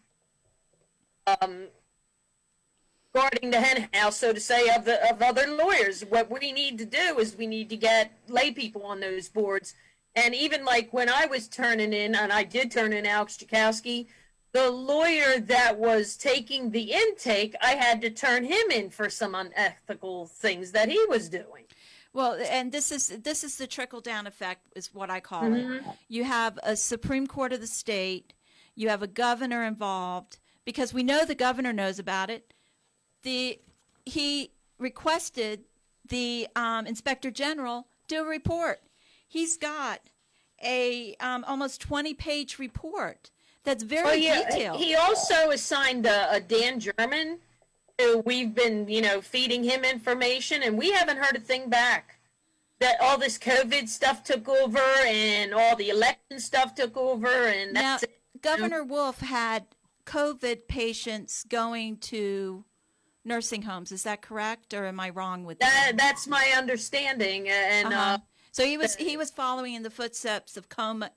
guarding the hen house, so to say, of other lawyers? What we need to do is we need to get lay people on those boards. And even like when I was turning in, and I did turn in Alex Jakowski, the lawyer that was taking the intake, I had to turn him in for some unethical things that he was doing. Well, and this is the trickle down effect, is what I call it. You have a Supreme Court of the state, you have a governor involved, because we know the governor knows about it. He requested the Inspector General do a report. He's got a almost 20-page report that's very detailed. He also assigned a Dan German, who we've been, feeding him information, and we haven't heard a thing back. That all this COVID stuff took over, and all the election stuff took over, and that's now, Governor Wolf had COVID patients going to nursing homes. Is that correct, or am I wrong with that? That's my understanding, and so he was following in the footsteps of Cuomo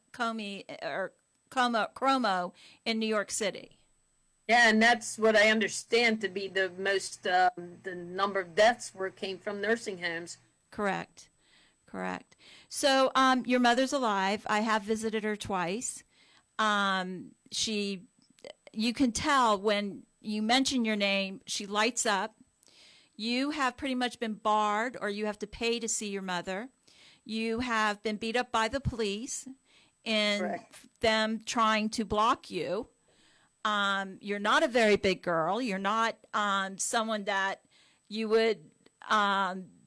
in New York City. Yeah, and that's what I understand to be the most, the number of deaths came from nursing homes. Correct. So your mother's alive. I have visited her twice. You can tell when you mention your name, she lights up. You have pretty much been barred, or you have to pay to see your mother. You have been beat up by the police in Correct. them trying to block you. You're not a very big girl. You're not someone that you would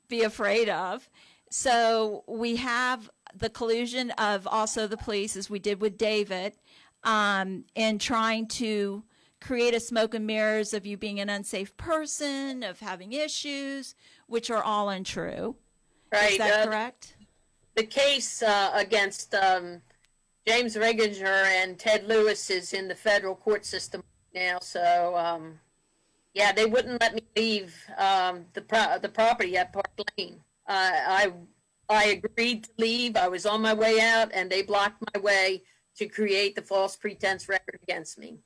be afraid of. So we have the collusion of also the police, as we did with David, in trying to create a smoke and mirrors of you being an unsafe person, of having issues, which are all untrue. Right. Is that correct? The case against James Reginger and Ted Lewis is in the federal court system now. So, they wouldn't let me leave the property at Park Lane. I agreed to leave. I was on my way out, and they blocked my way to create the false pretense record against me.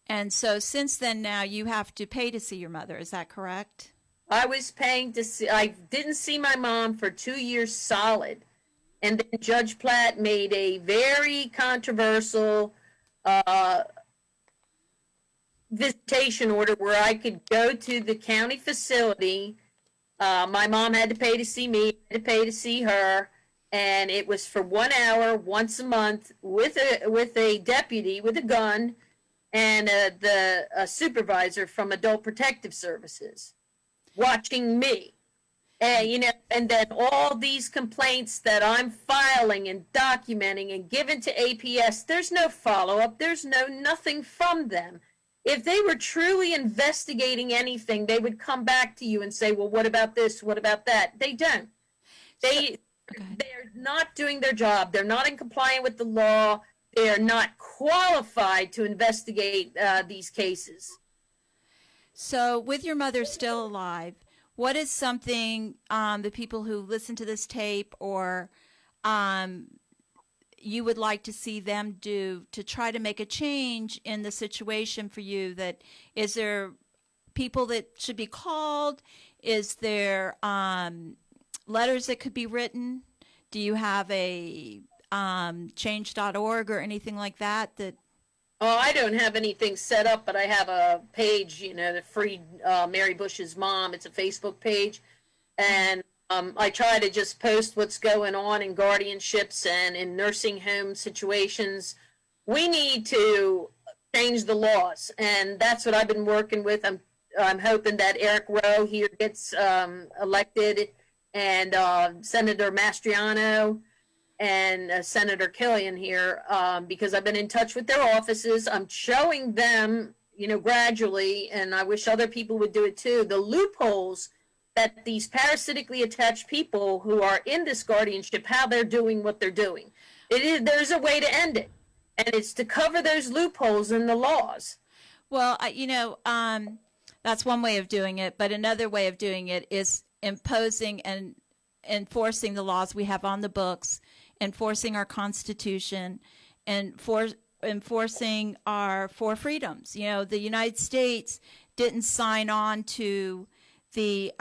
And so since then now you have to pay to see your mother. Is that correct? I was paying to see. I didn't see my mom for 2 years solid. And then Judge Platt made a very controversial visitation order where I could go to the county facility. My mom had to pay to see me, I had to pay to see her, and it was for 1 hour once a month with a deputy with a gun and a supervisor from Adult Protective Services watching me. And then all these complaints that I'm filing and documenting and giving to APS, there's no follow-up. There's nothing from them. If they were truly investigating anything, they would come back to you and say, well, what about this? What about that? They don't. They're not doing their job. They're not in compliance with the law. They are not qualified to investigate these cases. So with your mother still alive, what is something the people who listen to this tape or you would like to see them do to try to make a change in the situation for you? That is there people that should be called? Is there letters that could be written? Do you have a change.org or anything like that? Oh, I don't have anything set up, but I have a page, the Free Mary Bush's Mom. It's a Facebook page. And I try to just post what's going on in guardianships and in nursing home situations. We need to change the laws, and that's what I've been working with. I'm hoping that Eric Rowe here gets elected, and Senator Mastriano and Senator Killian here, because I've been in touch with their offices. I'm showing them, gradually, and I wish other people would do it too, the loopholes that these parasitically attached people who are in this guardianship, how they're doing what they're doing. There's a way to end it, and it's to cover those loopholes in the laws. Well, That's one way of doing it, but another way of doing it is imposing and enforcing the laws we have on the books, enforcing our Constitution, and enforcing our four freedoms. You know, the United States didn't sign on to the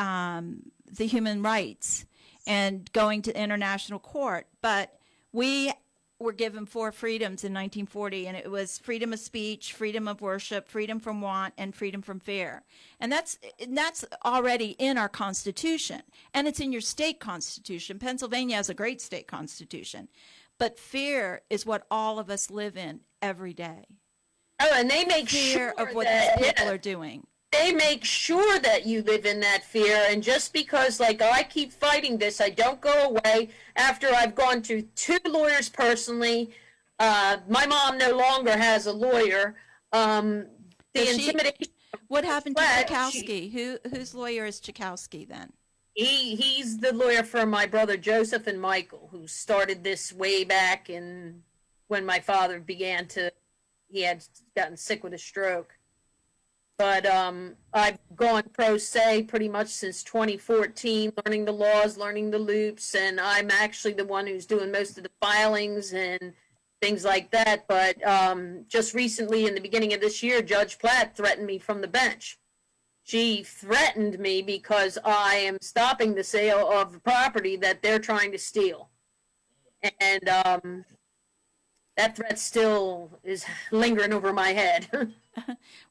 human rights and going to international court, but we were given four freedoms in 1940, and it was freedom of speech, freedom of worship, freedom from want, and freedom from fear. And that's already in our Constitution, and it's in your state constitution. Pennsylvania has a great state constitution, but fear is what all of us live in every day. Oh, and they make Fear sure of what that, these people are doing. They make sure that you live in that fear, and just because, like, I keep fighting this, I don't go away after I've gone to 2 lawyers personally. My mom no longer has a lawyer. Intimidation. What happened to Tchaikovsky? Whose lawyer is Tchaikovsky then? He's the lawyer for my brother Joseph and Michael, who started this way back in when my father he had gotten sick with a stroke. But I've gone pro se pretty much since 2014, learning the laws, learning the loops, and I'm actually the one who's doing most of the filings and things like that. But just recently, in the beginning of this year, Judge Platt threatened me from the bench. She threatened me because I am stopping the sale of the property that they're trying to steal. And that threat still is lingering over my head.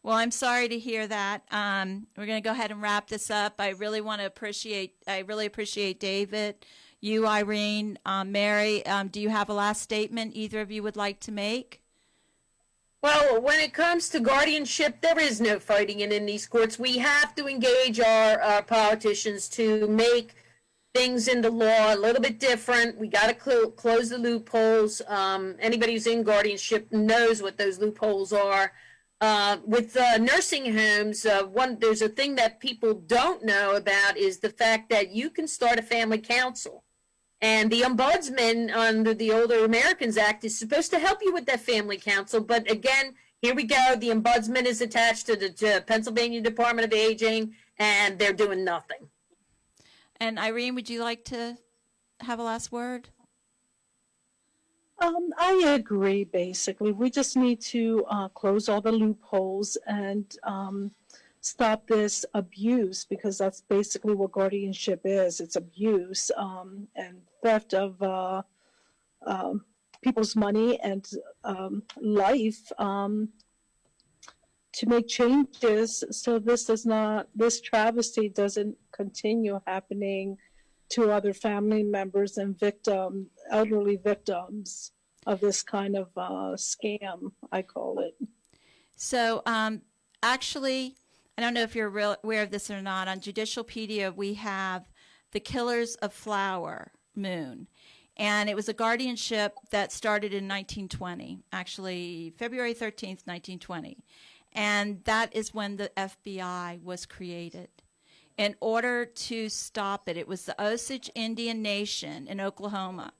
Well, I'm sorry to hear that. We're going to go ahead and wrap this up. I really appreciate David, you, Irene, Mary. Do you have a last statement either of you would like to make? Well, when it comes to guardianship, there is no fighting it in these courts. We have to engage our politicians to make things in the law a little bit different. We got to close the loopholes. Anybody who's in guardianship knows what those loopholes are. With nursing homes, there's a thing that people don't know about is the fact that you can start a family council. And the ombudsman under the Older Americans Act is supposed to help you with that family council. But again, here we go. The ombudsman is attached to the Pennsylvania Department of Aging, and they're doing nothing. And Irene, would you like to have a last word? I agree, basically. We just need to close all the loopholes and stop this abuse, because that's basically what guardianship is. It's abuse and theft of people's money and life to make changes so this travesty doesn't continue happening to other family members and elderly victims of this kind of scam, I call it. So actually, I don't know if you're aware of this or not. On Judicialpedia, we have the Killers of Flower Moon. And it was a guardianship that started in 1920, actually February 13th, 1920. And that is when the FBI was created. In order to stop it, it was the Osage Indian Nation in Oklahoma.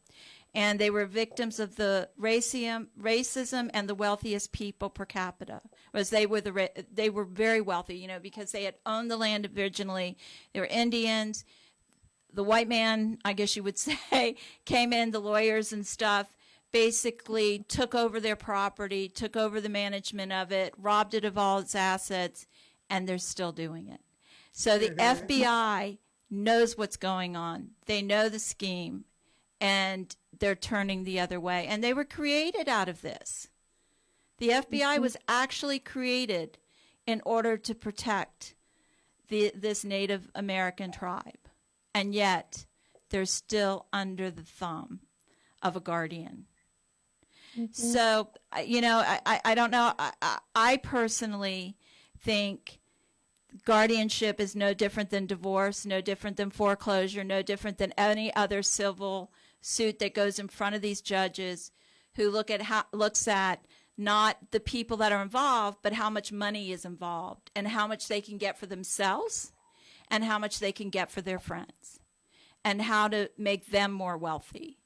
And they were victims of the racism and the wealthiest people per capita. They were very wealthy, because they had owned the land originally. They were Indians. The white man, I guess you would say, came in, the lawyers and stuff, basically took over their property, took over the management of it, robbed it of all its assets, and they're still doing it. So the FBI knows what's going on. They know the scheme, and they're turning the other way. And they were created out of this. The FBI was actually created in order to protect this Native American tribe. And yet, they're still under the thumb of a guardian. So, I don't know. I personally think guardianship is no different than divorce, no different than foreclosure, no different than any other civil suit that goes in front of these judges who looks at not the people that are involved, but how much money is involved and how much they can get for themselves and how much they can get for their friends and how to make them more wealthy.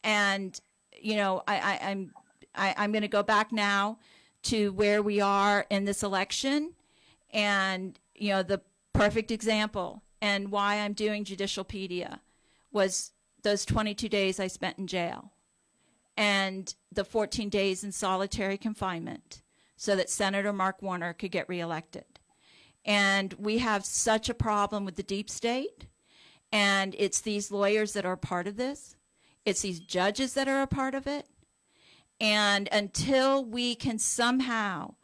And, I'm going to go back now to where we are in this election. And, The perfect example and why I'm doing Judicialpedia was those 22 days I spent in jail and the 14 days in solitary confinement so that Senator Mark Warner could get reelected. And we have such a problem with the deep state, and it's these lawyers that are a part of this. It's these judges that are a part of it. And until we can somehow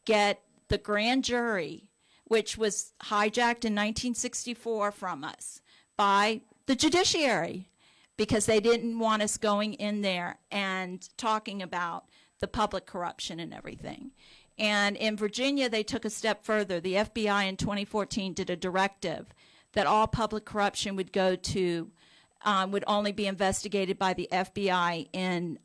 get the grand jury, which was hijacked in 1964 from us by the judiciary, because they didn't want us going in there and talking about the public corruption and everything. And in Virginia, they took a step further. The FBI in 2014 did a directive that all public corruption would go to, would only be investigated by the FBI in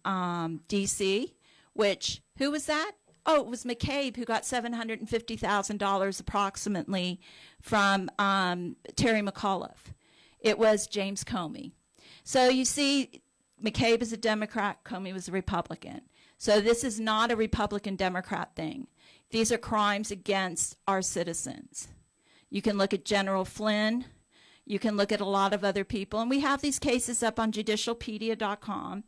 D.C., which, who was that? Oh, it was McCabe, who got $750,000 approximately from Terry McAuliffe. It was James Comey. So you see, McCabe is a Democrat, Comey was a Republican. So this is not a Republican-Democrat thing. These are crimes against our citizens. You can look at General Flynn. You can look at a lot of other people. And we have these cases up on judicialpedia.com.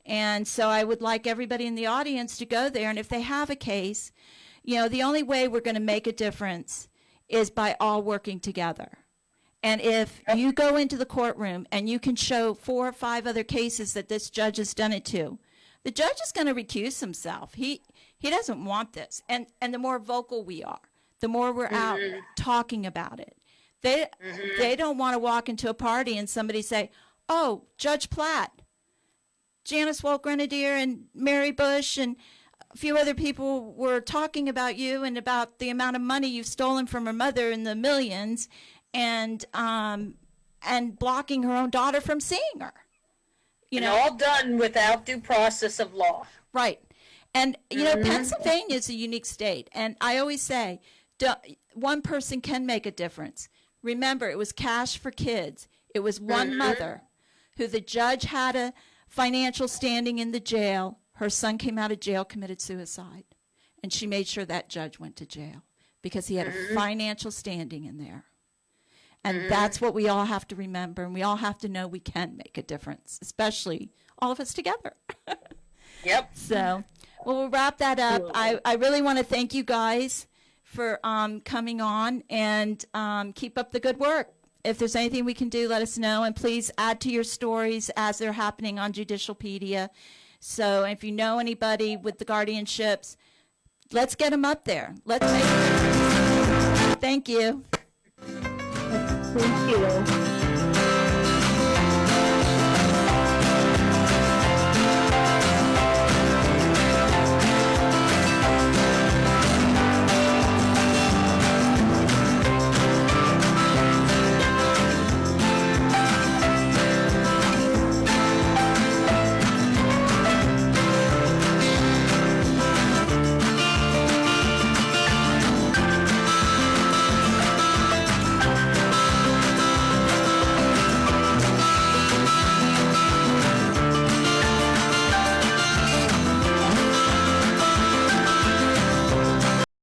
And so I would like everybody in the audience to go there. And if they have a case, the only way we're going to make a difference is by all working together. And if you go into the courtroom and you can show 4 or 5 other cases that this judge has done it to, the judge is going to recuse himself. He doesn't want this. And the more vocal we are, the more we're out talking about it. They don't want to walk into a party and somebody say, oh, Judge Platt, Janice Wolk Grenadier and Mary Bush and a few other people were talking about you and about the amount of money you've stolen from her mother in the millions and blocking her own daughter from seeing her. And all done without due process of law. Right. And, Pennsylvania is a unique state. And I always say, one person can make a difference. Remember, it was Cash for Kids. It was one mother who the judge had a financial standing in the jail. Her son came out of jail, committed suicide. And she made sure that judge went to jail because he had a financial standing in there. And that's what we all have to remember. And we all have to know we can make a difference, especially all of us together. Yep. So, we'll wrap that up. I really want to thank you guys for coming on and keep up the good work. If there's anything we can do, let us know. And please add to your stories as they're happening on Judicialpedia. So if you know anybody with the guardianships, let's get them up there. Let's make it. Thank you. Thank you.